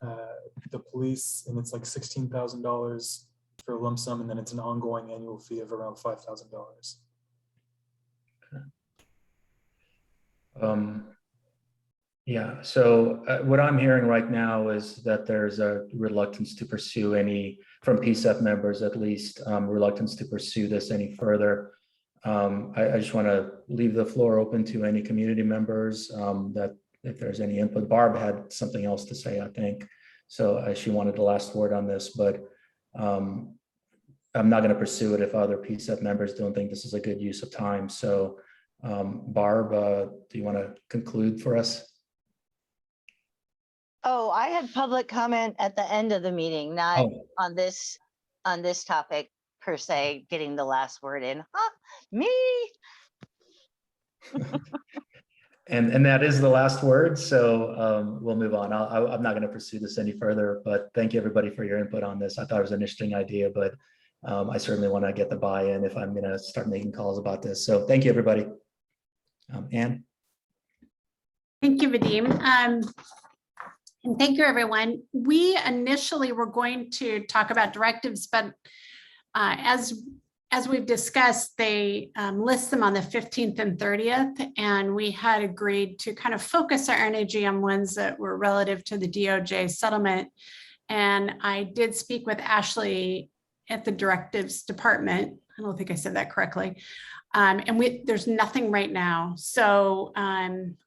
the police, and it's like $16,000 for a lump sum, and then it's an ongoing annual fee of around $5,000. Yeah, so what I'm hearing right now is that there's a reluctance to pursue any, from PCCEP members at least, reluctance to pursue this any further. I just want to leave the floor open to any community members that if there's any input. Barb had something else to say, I think. So she wanted the last word on this, but I'm not going to pursue it if other PCCEP members don't think this is a good use of time. So Barb, do you want to conclude for us? Oh, I had public comment at the end of the meeting, not on this topic per se, getting the last word in. Huh, me. And that is the last word. So we'll move on. I'm not going to pursue this any further, but thank you everybody for your input on this. I thought it was an interesting idea, but I certainly want to get the buy-in if I'm going to start making calls about this. So thank you, everybody. Anne? Thank you, Vadim. And thank you, everyone. We initially were going to talk about directives, but as we've discussed, they list them on the 15th and 30th, and we had agreed to kind of focus our energy on ones that were relative to the DOJ settlement. And I did speak with Ashley at the directives department. I don't think I said that correctly. And there's nothing right now. So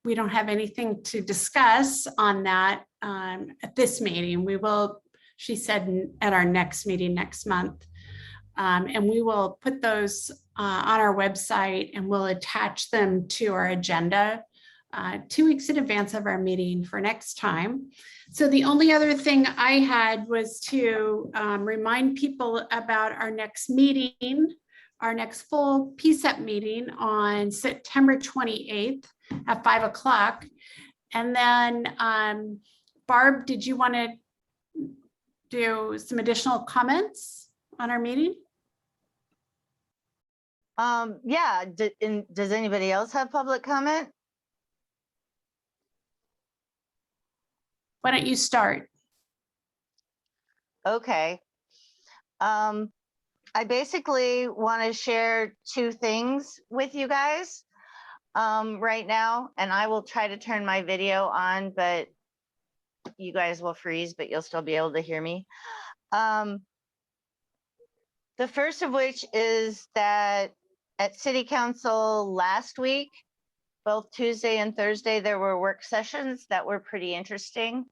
we don't have anything to discuss on that at this meeting. We will, she said, at our next meeting next month. And we will put those on our website, and we'll attach them to our agenda 2 weeks in advance of our meeting for next time. So the only other thing I had was to remind people about our next meeting, our next full PCCEP meeting on September 28th at 5 o'clock. And then Barb, did you want to do some additional comments on our meeting? Yeah, does anybody else have public comment? Why don't you start? Okay. I basically want to share 2 things with you guys right now, and I will try to turn my video on, but you guys will freeze, but you'll still be able to hear me. The first of which is that at City Council last week, both Tuesday and Thursday, there were work sessions that were pretty interesting.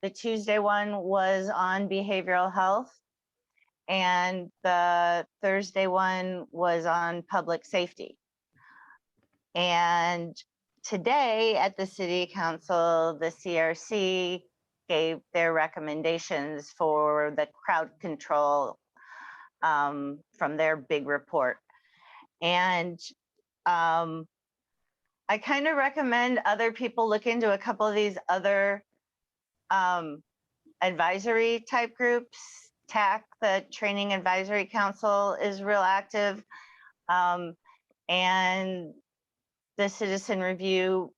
The Tuesday one was on behavioral health, and the Thursday one was on public safety. And today at the City Council, the CRC gave their recommendations for the crowd control from their big report. And I kind of recommend other people look into a couple of these other advisory type groups. TAC, the Training Advisory Council, is real active. And the Citizen Review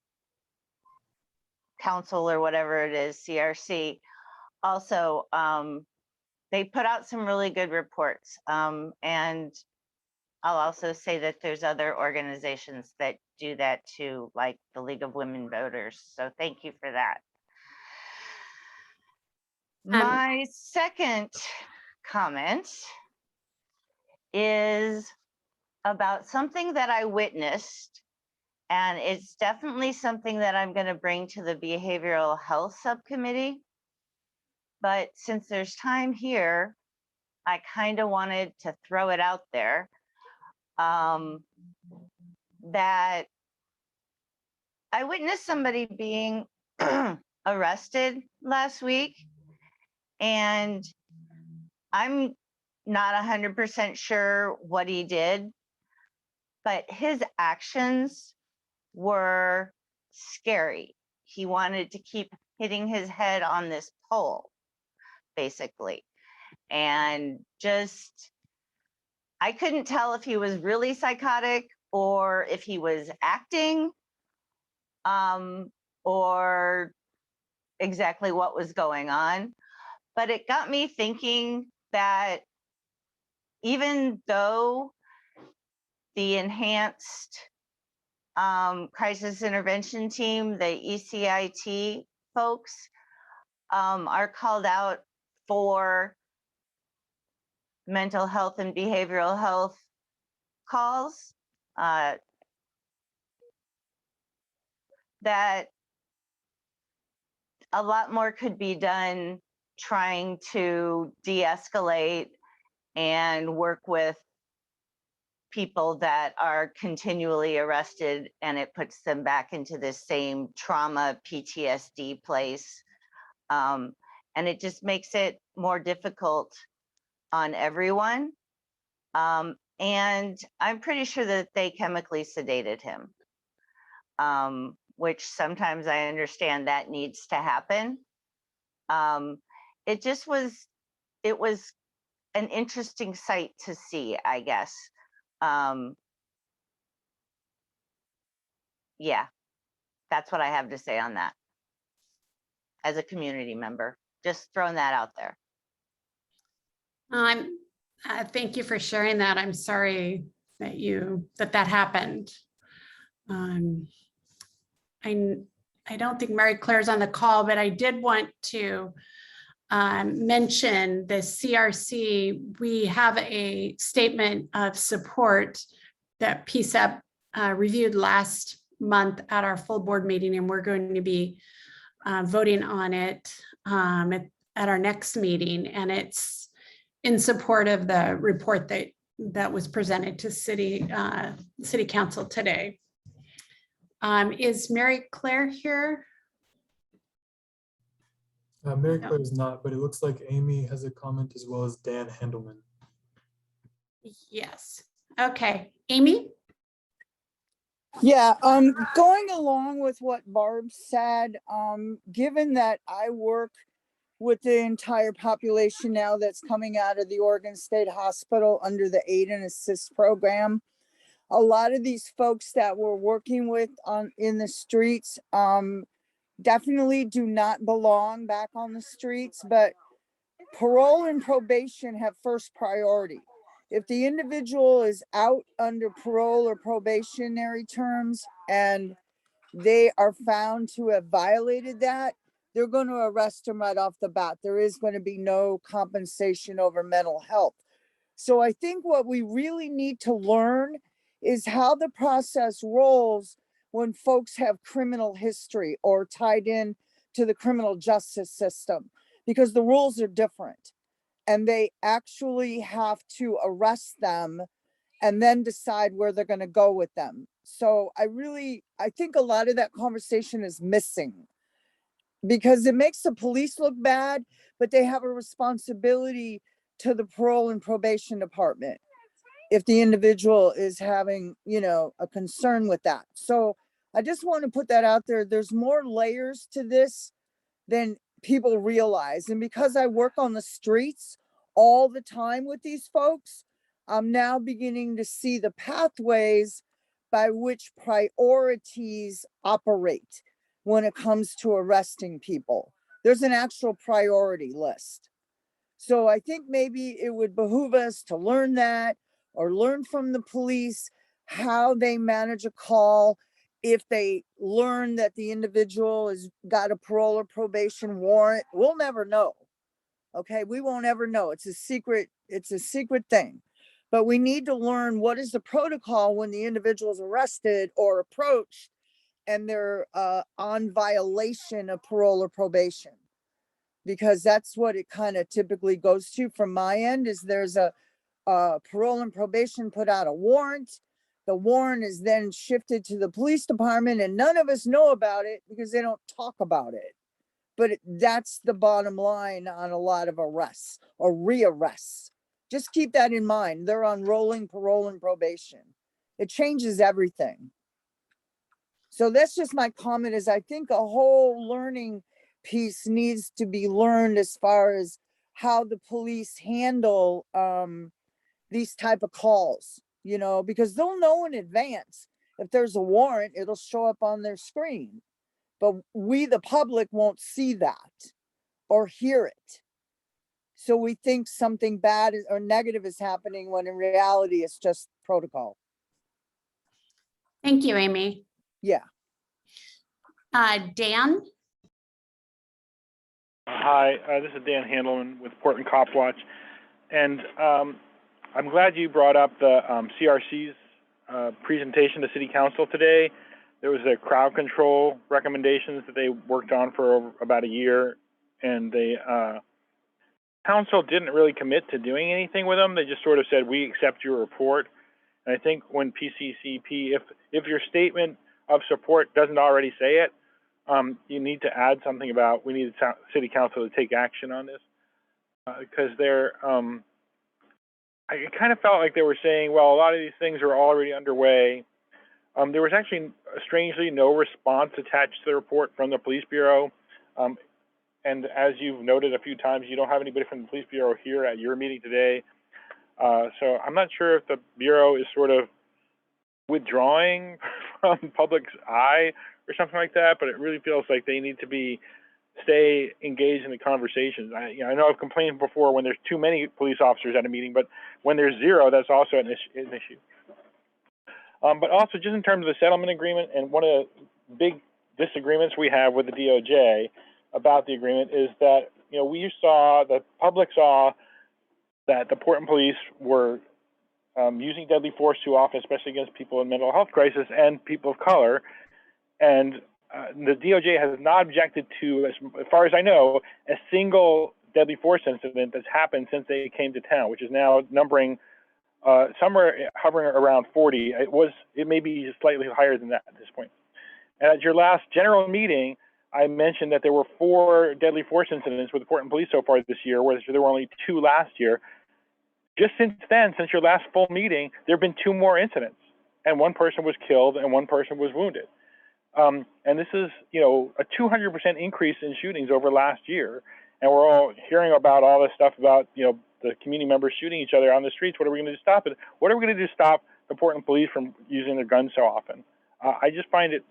Council, or whatever it is, CRC, also, they put out some really good reports. And I'll also say that there's other organizations that do that too, like the League of Women Voters. So thank you for that. My second comment is about something that I witnessed, and it's definitely something that I'm going to bring to the Behavioral Health Subcommittee. But since there's time here, I kind of wanted to throw it out there. That I witnessed somebody being arrested last week, and I'm not 100% sure what he did, but his actions were scary. He wanted to keep hitting his head on this pole, basically. And just, I couldn't tell if he was really psychotic or if he was acting, or exactly what was going on. But it got me thinking that even though the enhanced crisis intervention team, the ECIT folks, are called out for mental health and behavioral health calls, that a lot more could be done trying to de-escalate and work with people that are continually arrested, and it puts them back into this same trauma PTSD place. And it just makes it more difficult on everyone. And I'm pretty sure that they chemically sedated him, which sometimes I understand that needs to happen. It just was, it was an interesting sight to see, I guess. Yeah, that's what I have to say on that. As a community member, just throwing that out there. Thank you for sharing that. I'm sorry that that happened. I don't think Mary Claire's on the call, but I did want to mention the CRC. We have a statement of support that PCCEP reviewed last month at our full board meeting, and we're going to be voting on it at our next meeting. And it's in support of the report that was presented to City Council today. Is Mary Claire here? Mary Claire is not, but it looks like Amy has a comment, as well as Dan Handelman. Yes. Okay, Amy? Yeah, going along with what Barb said, given that I work with the entire population now that's coming out of the Oregon State Hospital under the Aid and Assist program, a lot of these folks that we're working with in the streets definitely do not belong back on the streets, but parole and probation have first priority. If the individual is out under parole or probationary terms and they are found to have violated that, they're going to arrest them right off the bat. There is going to be no compensation over mental health. So I think what we really need to learn is how the process rolls when folks have criminal history or tied in to the criminal justice system, because the rules are different and they actually have to arrest them and then decide where they're going to go with them. So I think a lot of that conversation is missing, because it makes the police look bad, but they have a responsibility to the parole and probation department if the individual is having, a concern with that. So I just want to put that out there. There's more layers to this than people realize. And because I work on the streets all the time with these folks, I'm now beginning to see the pathways by which priorities operate when it comes to arresting people. There's an actual priority list. So I think maybe it would behoove us to learn that, or learn from the police how they manage a call. If they learn that the individual has got a parole or probation warrant, we'll never know. Okay, we won't ever know. It's a secret thing. But we need to learn what is the protocol when the individual is arrested or approached and they're on violation of parole or probation. Because that's what it kind of typically goes to from my end, is there's a parole and probation put out a warrant. The warrant is then shifted to the police department and none of us know about it because they don't talk about it. But that's the bottom line on a lot of arrests or rearrests. Just keep that in mind. They're on rolling parole and probation. It changes everything. So that's just my comment, is I think a whole learning piece needs to be learned as far as how the police handle these type of calls, because they'll know in advance. If there's a warrant, it'll show up on their screen, but we, the public, won't see that or hear it. So we think something bad or negative is happening when in reality it's just protocol. Thank you, Amy. Yeah. Dan? Hi, this is Dan Handelman with Portland Cop Watch. And I'm glad you brought up the CRC's presentation to City Council today. There was a crowd control recommendations that they worked on for about a year, and the council didn't really commit to doing anything with them. They just sort of said, we accept your report. And I think when PCCEP, if your statement of support doesn't already say it, you need to add something about, we need the City Council to take action on this, because I kind of felt like they were saying, well, a lot of these things are already underway. There was actually, strangely, no response attached to the report from the Police Bureau. And as you've noted a few times, you don't have anybody from the Police Bureau here at your meeting today. So I'm not sure if the Bureau is sort of withdrawing from public's eye or something like that, but it really feels like they need to stay engaged in the conversations. I know I've complained before when there's too many police officers at a meeting, but when there's zero, that's also an issue. But also just in terms of the settlement agreement, and one of the big disagreements we have with the DOJ about the agreement is that, the public saw that the Portland police were using deadly force too often, especially against people in mental health crisis and people of color. And the DOJ has not objected to, as far as I know, a single deadly force incident that's happened since they came to town, which is now numbering somewhere hovering around 40. It may be slightly higher than that at this point. And at your last general meeting, I mentioned that there were 4 deadly force incidents with the Portland police so far this year, whereas there were only 2 last year. Just since then, since your last full meeting, there have been 2 more incidents, and 1 person was killed and 1 person was wounded. And this is, a 200% increase in shootings over last year. And we're all hearing about all this stuff about, the community members shooting each other on the streets. What are we going to do to stop it? What are we going to do to stop the Portland police from using their guns so often? I just find it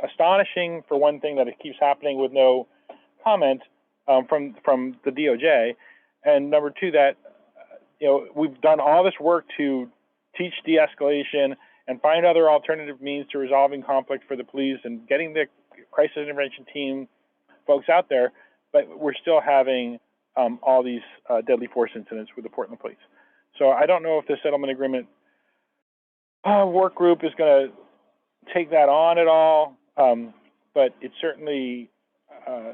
astonishing, for one thing, that it keeps happening with no comment from the DOJ. And number 2, that, we've done all this work to teach de-escalation and find other alternative means to resolving conflict for the police and getting the crisis intervention team folks out there, but we're still having all these deadly force incidents with the Portland police. So I don't know if the settlement agreement work group is going to take that on at all, but it's certainly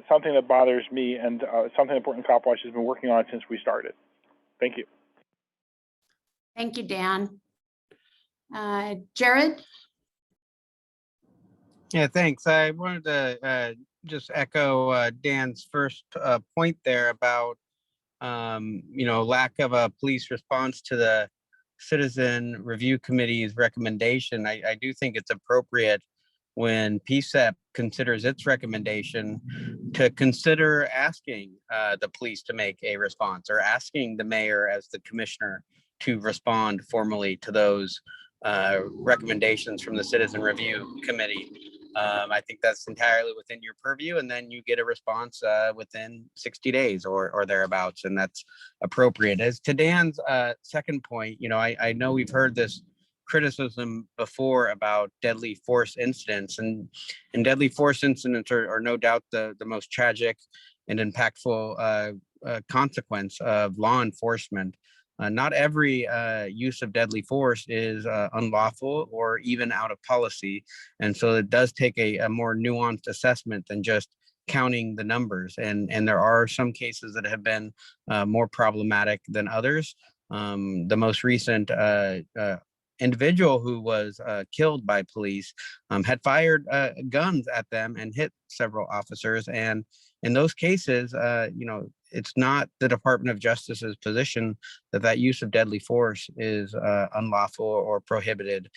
something that bothers me and something that Portland Cop Watch has been working on since we started. Thank you. Thank you, Dan. Jared? Yeah, thanks. I wanted to just echo Dan's first point there about lack of a police response to the Citizen Review Committee's recommendation. I do think it's appropriate when PCCEP considers its recommendation to consider asking the police to make a response, or asking the mayor as the commissioner to respond formally to those recommendations from the Citizen Review Committee. I think that's entirely within your purview, and then you get a response within 60 days or thereabouts, and that's appropriate. As to Dan's second point, I know we've heard this criticism before about deadly force incidents, and deadly force incidents are no doubt the most tragic and impactful consequence of law enforcement. Not every use of deadly force is unlawful or even out of policy. And so it does take a more nuanced assessment than just counting the numbers. And there are some cases that have been more problematic than others. The most recent individual who was killed by police had fired guns at them and hit several officers. And in those cases, it's not the Department of Justice's position that use of deadly force is unlawful or prohibited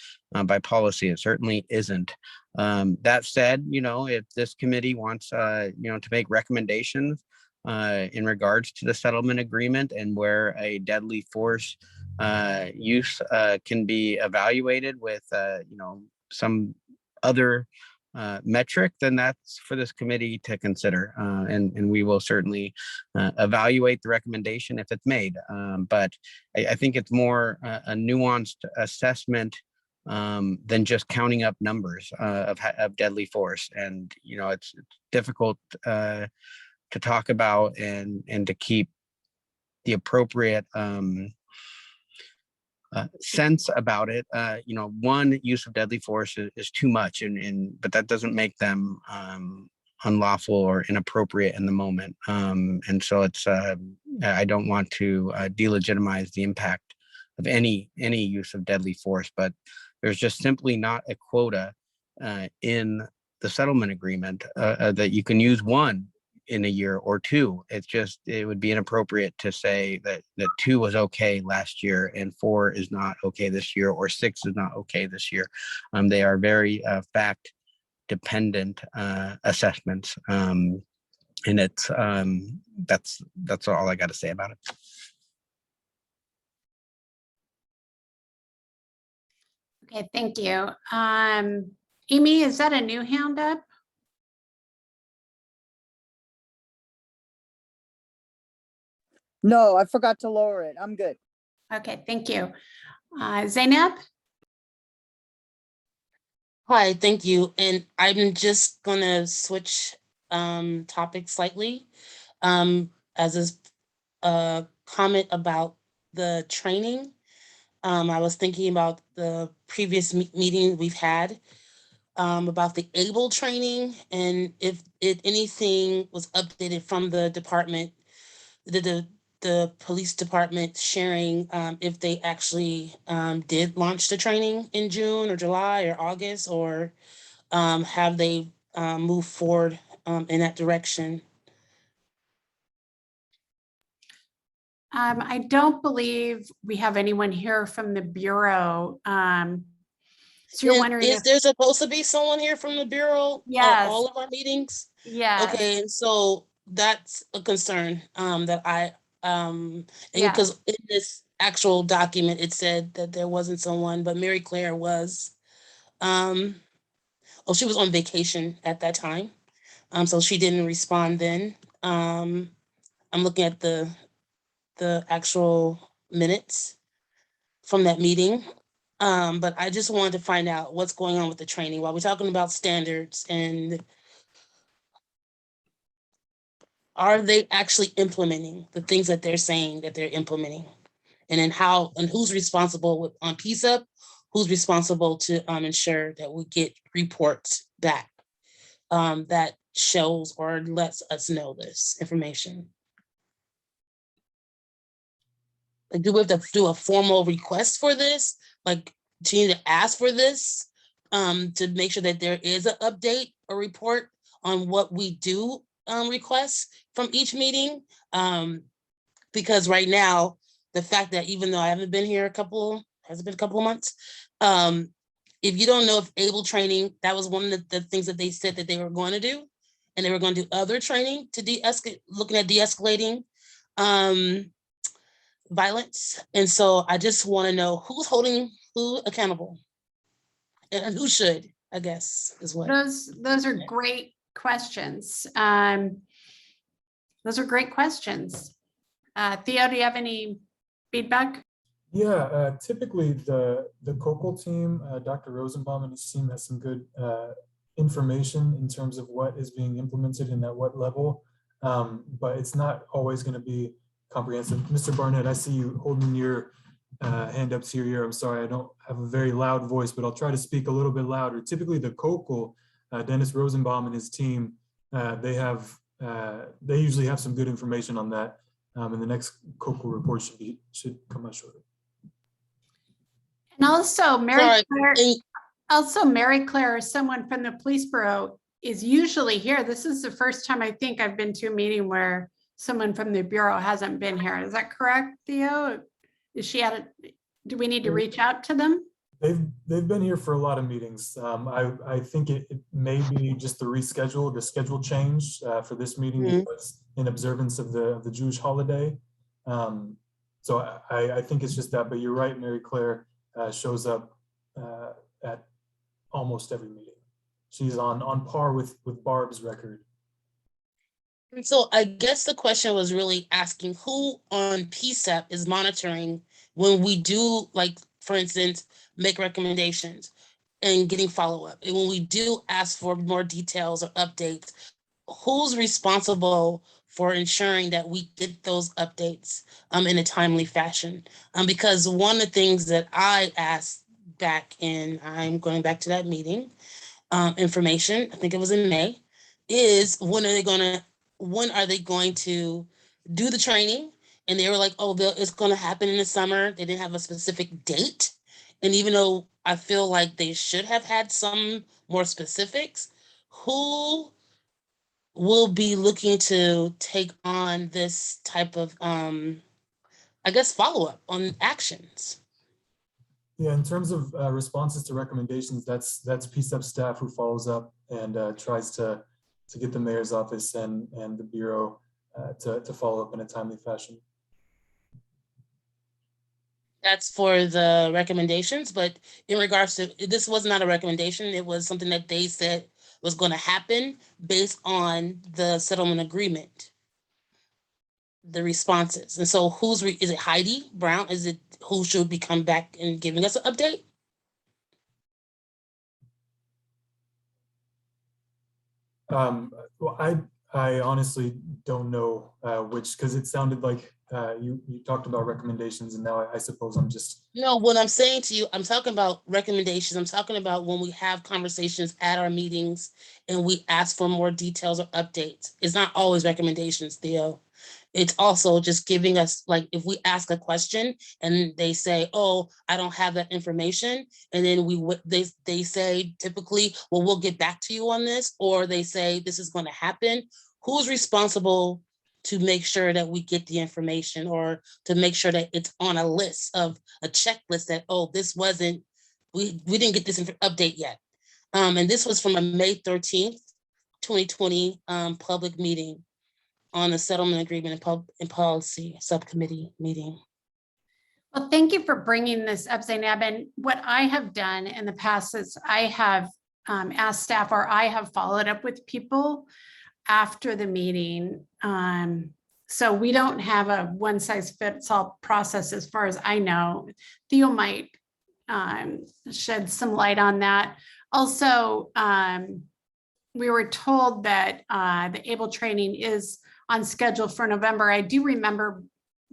by policy. It certainly isn't. That said, if this committee wants, to make recommendations in regards to the settlement agreement and where a deadly force use can be evaluated with, some other metric, then that's for this committee to consider. And we will certainly evaluate the recommendation if it's made. But I think it's more a nuanced assessment than just counting up numbers of deadly force. And, it's difficult to talk about and to keep the appropriate sense about it. One use of deadly force is too much, but that doesn't make them unlawful or inappropriate in the moment. And so it's I don't want to delegitimize the impact of any use of deadly force, but there's just simply not a quota in the settlement agreement that you can use one in a year or two. It would be inappropriate to say that 2 was okay last year and 4 is not okay this year, or 6 is not okay this year. They are very fact dependent assessments. And it's that's all I got to say about it. Okay, thank you. Amy, is that a new hand up? No, I forgot to lower it. I'm good. Okay, thank you. Zainab? Hi, thank you. And I'm just gonna switch topics slightly. As a comment about the training. I was thinking about the previous meeting we've had about the ABLE training, and if anything was updated from the department, the police department sharing if they actually did launch the training in June or July or August, or have they moved forward in that direction? I don't believe we have anyone here from the Bureau. So you're wondering Is if, there supposed to be someone here from the Bureau at all yes, of our meetings? yes, Okay, and so that's a concern that I and yeah. because in this actual document it said that there wasn't someone, but Mary Claire was. She was on vacation at that time, so she didn't respond then. I'm looking at the actual minutes from that meeting. But I just wanted to find out what's going on with the training while we're talking about standards, and are they actually implementing the things that they're saying that they're implementing? And then how and who's responsible on PCCEP who's responsible to ensure that we get reports back that shows or lets us know this information? Like, do we have to do a formal request for this? Like, do you need to ask for this to make sure that there is an update or report on what we do request from each meeting? Because right now, the fact that even though I haven't been here has it been a couple of months? If you don't know if ABLE training, that was one of the things that they said that they were going to do, and they were going to do other training to de-escalate, looking at de-escalating violence. And so I just want to know who's holding who accountable and who should, I guess, is what. Those are great questions. Those are great questions. Theo, do you have any feedback? Yeah, typically the COCL team, Dr. Rosenbaum and his team has some good information in terms of what is being implemented and at what level, but it's not always going to be comprehensive. Mr. Barnett, I see you holding your hand up to your ear. I'm sorry, I don't have a very loud voice, but I'll try to speak a little bit louder. Typically the COCL, Dennis Rosenbaum and his team, they usually have some good information on that. And the next COCL report should come out shortly. And also Mary Claire, someone from the police bureau, is usually here. This is the first time I think I've been to a meeting where someone from the bureau hasn't been here. Is that correct, Theo? Is she do we need to reach out to them? They've been here for a lot of meetings. I think it may be just the schedule change for this meeting because in observance of the Jewish holiday. So I think it's just that, but you're right, Mary Claire shows up at almost every meeting. She's on par with Barb's record. And so I guess the question was really asking who on PCCEP is monitoring when we do, like, for instance, make recommendations and getting follow-up. And when we do ask for more details or updates, who's responsible for ensuring that we get those updates in a timely fashion? Because one of the things that I asked back in, I'm going back to that meeting, information, I think it was in May, is when are they going to do the training? And they were like, oh, it's going to happen in the summer. They didn't have a specific date. And even though I feel like they should have had some more specifics, who will be looking to take on this type of, I guess, follow-up on actions? Yeah, in terms of responses to recommendations, that's PCCEP staff who follows up and tries to get the mayor's office and the bureau to follow up in a timely fashion. That's for the recommendations, but in regards to, this was not a recommendation, it was something that they said was going to happen based on the settlement agreement, the responses. And so is it Heidi Brown? Is it who should be come back and giving us an update? Well, I honestly don't know which, because it sounded like you talked about recommendations, and now I suppose I'm just. No, what I'm saying to you, I'm talking about recommendations. I'm talking about when we have conversations at our meetings and we ask for more details or updates. It's not always recommendations, Theo. It's also just giving us, like, if we ask a question and they say, oh, I don't have that information. And then they say typically, well, we'll get back to you on this, or they say this is going to happen. Who's responsible to make sure that we get the information, or to make sure that it's on a list of a checklist that, oh, this wasn't, we didn't get this update yet. And this was from a May 13th, 2020 public meeting on the settlement agreement and policy subcommittee meeting. Well, thank you for bringing this up, Zainab. And what I have done in the past is I have asked staff, or I have followed up with people after the meeting. So we don't have a one size fits all process as far as I know. Theo might shed some light on that. Also, we were told that the ABLE training is on schedule for November. I do remember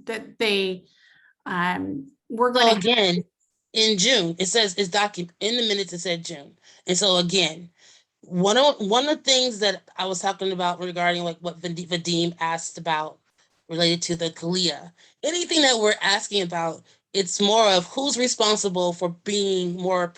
that they were going to. Again, in June. It says it's document in the minutes. It said June, and so again, one of the things that I was talking about regarding like what Vadim asked about related to the Kalia, anything that we're asking about, it's more of who's responsible for being more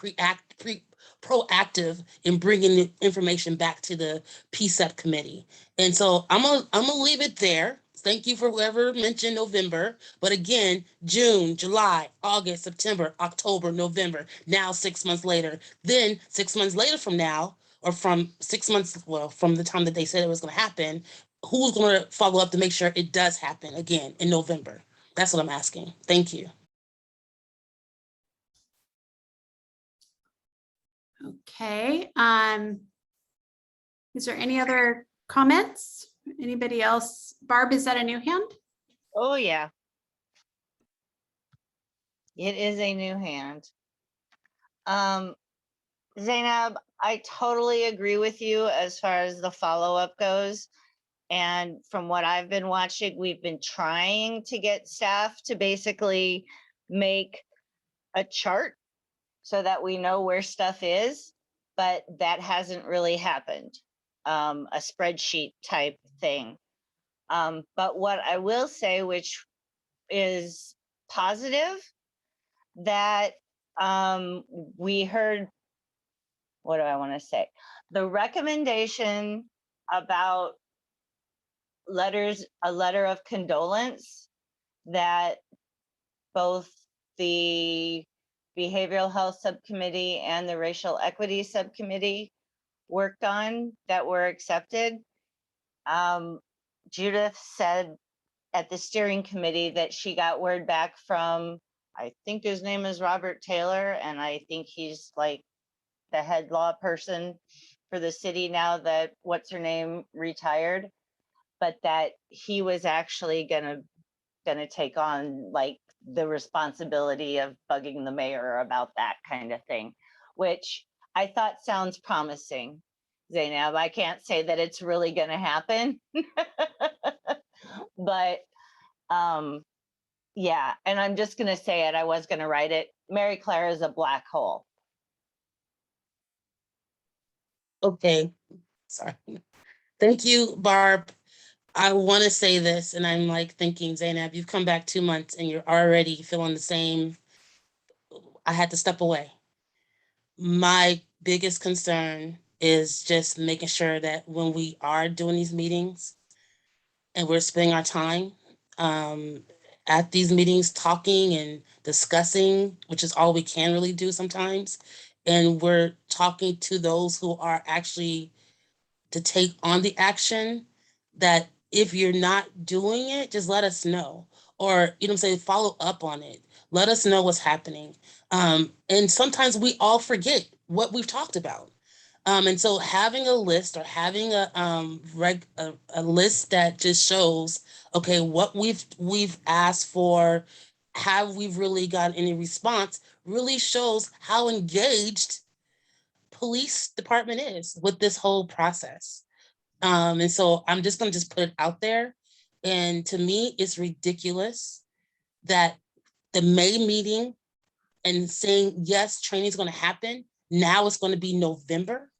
proactive in bringing the information back to the PCEP committee. And so I'm gonna leave it there. Thank you for whoever mentioned November. But again, June, July, August, September, October, November, now 6 months later. Then 6 months later from now, or from 6 months, well, from the time that they said it was going to happen, who's going to follow up to make sure it does happen again in November? That's what I'm asking. Thank you. Okay. Is there any other comments? Anybody else? Barb, is that a new hand? Oh, yeah. It is a new hand. Zainab, I totally agree with you as far as the follow-up goes. And from what I've been watching, we've been trying to get staff to basically make a chart so that we know where stuff is, but that hasn't really happened. A spreadsheet type thing. But what I will say, which is positive, that we heard, what do I want to say? The recommendation about a letter of condolence that both the Behavioral Health Subcommittee and the Racial Equity Subcommittee worked on that were accepted. Judith said at the steering committee that she got word back from, I think his name is Robert Taylor, and I think he's like the head law person for the city now that what's her name retired, but that he was actually gonna take on like the responsibility of bugging the mayor about that kind of thing, which I thought sounds promising. Zainab, I can't say that it's really gonna happen, but yeah, and I'm just gonna say it, I was gonna write it. Mary Claire is a black hole. Okay, sorry. Thank you, Barb. I want to say this, and I'm like thinking, Zainab, you've come back 2 months and you're already feeling the same. I had to step away. My biggest concern is just making sure that when we are doing these meetings and we're spending our time at these meetings talking and discussing, which is all we can really do sometimes, and we're talking to those who are actually to take on the action, that if you're not doing it, just let us know. Or, you know what I'm saying, follow up on it. Let us know what's happening. And sometimes we all forget what we've talked about. And so having a list or having a list that just shows, okay, what we've asked for, have we really got any response, really shows how engaged police department is with this whole process. And so I'm just going to just put it out there. And to me, it's ridiculous that the May meeting and saying, yes, training is going to happen. Now it's going to be November.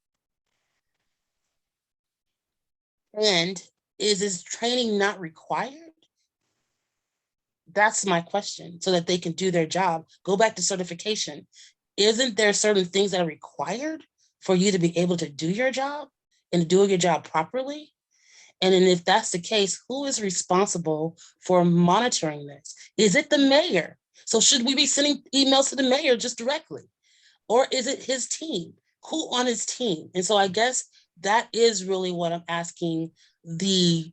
And is this training not required? That's my question, so that they can do their job. Go back to certification. Isn't there certain things that are required for you to be able to do your job and do your job properly? And then if that's the case, who is responsible for monitoring this? Is it the mayor? So should we be sending emails to the mayor just directly? Or is it his team? Who on his team? And so I guess that is really what I'm asking the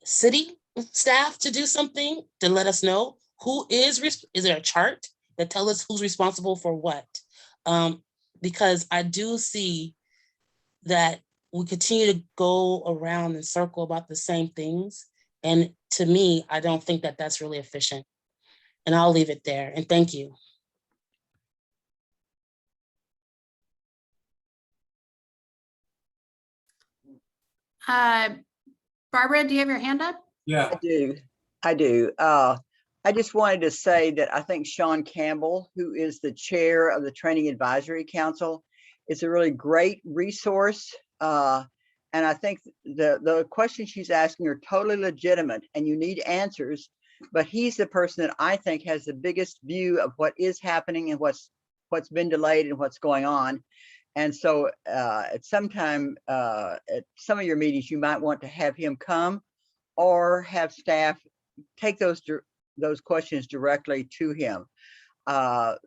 city staff to do, something to let us know who is there a chart that tells us who's responsible for what? Because I do see that we continue to go around and circle about the same things. And to me, I don't think that that's really efficient. And I'll leave it there. And thank you. Barbara, do you have your hand up? Yeah. I do. I just wanted to say that I think Sean Campbell, who is the chair of the Training Advisory Council, is a really great resource. And I think the questions she's asking are totally legitimate and you need answers, but he's the person that I think has the biggest view of what is happening and what's been delayed and what's going on. And so at some time, at some of your meetings, you might want to have him come or have staff take those questions directly to him. The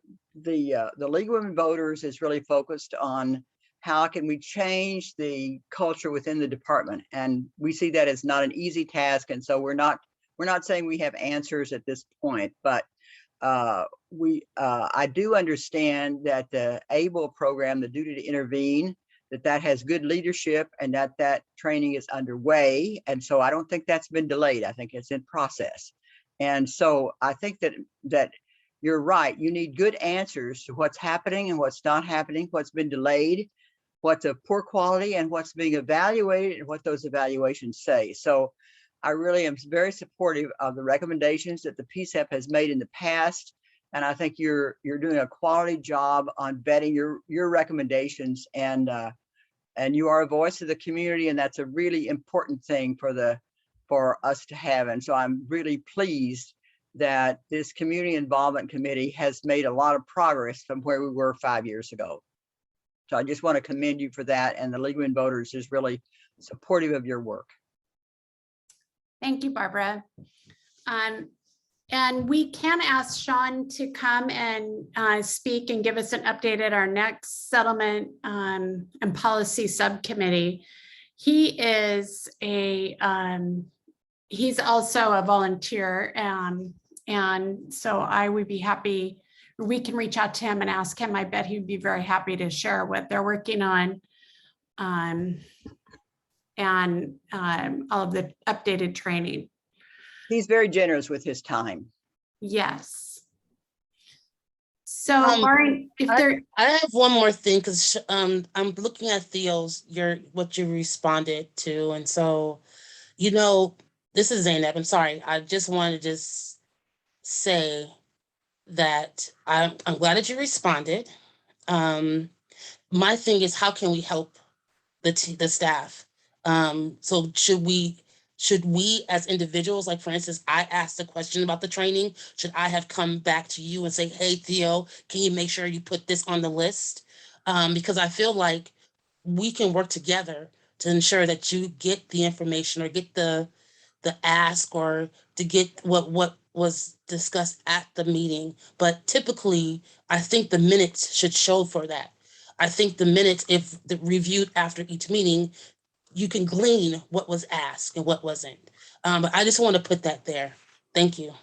League of Women Voters is really focused on how can we change the culture within the department, and we see that as not an easy task. And so we're not saying we have answers at this point, but I do understand that the ABLE program, the Duty to Intervene, that has good leadership and that training is underway. And so I don't think that's been delayed. I think it's in process. And so I think that you're right. You need good answers to what's happening and what's not happening, what's been delayed, what's of poor quality, and what's being evaluated and what those evaluations say. So I really am very supportive of the recommendations that the PCCEP has made in the past. And I think you're doing a quality job on vetting your recommendations, and you are a voice of the community, and that's a really important thing for us to have. And so I'm really pleased that this Community Involvement Committee has made a lot of progress from where we were 5 years ago. So I just want to commend you for that. And the League of Women Voters is really supportive of your work. Thank you, Barbara. And we can ask Sean to come and speak and give us an update at our next settlement and policy subcommittee. He is he's also a volunteer, and so I would be happy. We can reach out to him and ask him. I bet he'd be very happy to share what they're working on, and all of the updated training. He's very generous with his time. Yes. So, Lauren, I have one more thing, because I'm looking at Theo's what you responded to, and so, this is Zainab. I'm sorry. I just wanted to just say that I'm glad that you responded. My thing is, how can we help the staff? So should we as individuals, like for instance, I asked a question about the training, should I have come back to you and say, hey, Theo, can you make sure you put this on the list? Because I feel like we can work together to ensure that you get the information or get the ask or to get what was discussed at the meeting. But typically, I think the minutes should show for that. I think the minutes, if reviewed after each meeting, you can glean what was asked and what wasn't. But I just want to put that there. Thank you.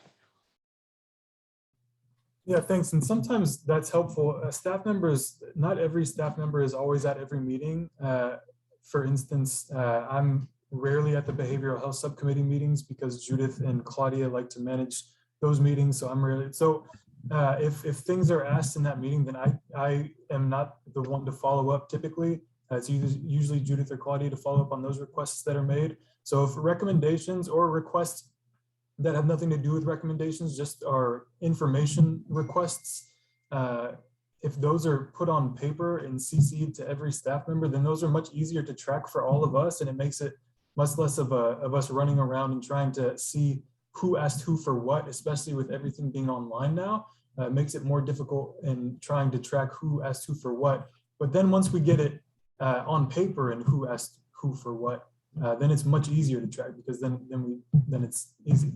Yeah, thanks. And sometimes that's helpful. Staff members, not every staff member is always at every meeting. For instance, I'm rarely at the behavioral health subcommittee meetings because Judith and Claudia like to manage those meetings. So I'm rarely, if things are asked in that meeting, then I am not the one to follow up typically. It's usually Judith or Claudia to follow up on those requests that are made. So if recommendations or requests that have nothing to do with recommendations, just are information requests, if those are put on paper and CC'd to every staff member, then those are much easier to track for all of us, and it makes it much less of us running around and trying to see who asked who for what, especially with everything being online now. It makes it more difficult in trying to track who asked who for what. But then once we get it on paper and who asked who for what, then it's much easier to track, because then it's easy.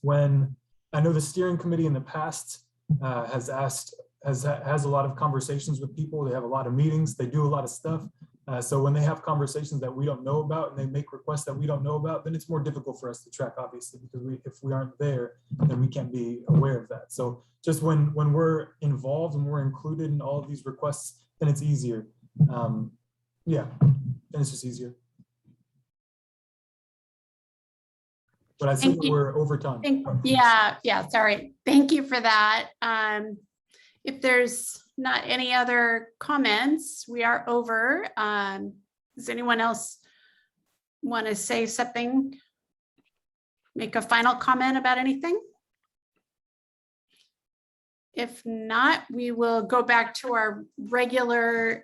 When I know the steering committee in the past has a lot of conversations with people, they have a lot of meetings, they do a lot of stuff. So when they have conversations that we don't know about and they make requests that we don't know about, then it's more difficult for us to track, obviously, because if we aren't there, then we can't be aware of that. So just when we're involved and we're included in all of these requests, then it's easier. Yeah, then it's just easier. But I see that we're over time. Yeah, sorry. Thank you for that. If there's not any other comments, we are over. Does anyone else want to say something? make a final comment about anything? If not, we will go back to our regularly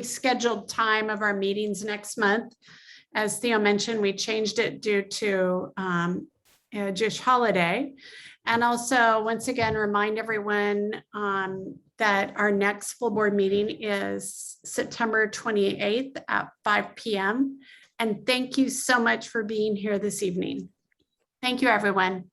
scheduled time of our meetings next month. As Theo mentioned, we changed it due to a Jewish holiday. And also, once again, remind everyone that our next full board meeting is September 28th at 5 p.m. And thank you so much for being here this evening. Thank you, everyone.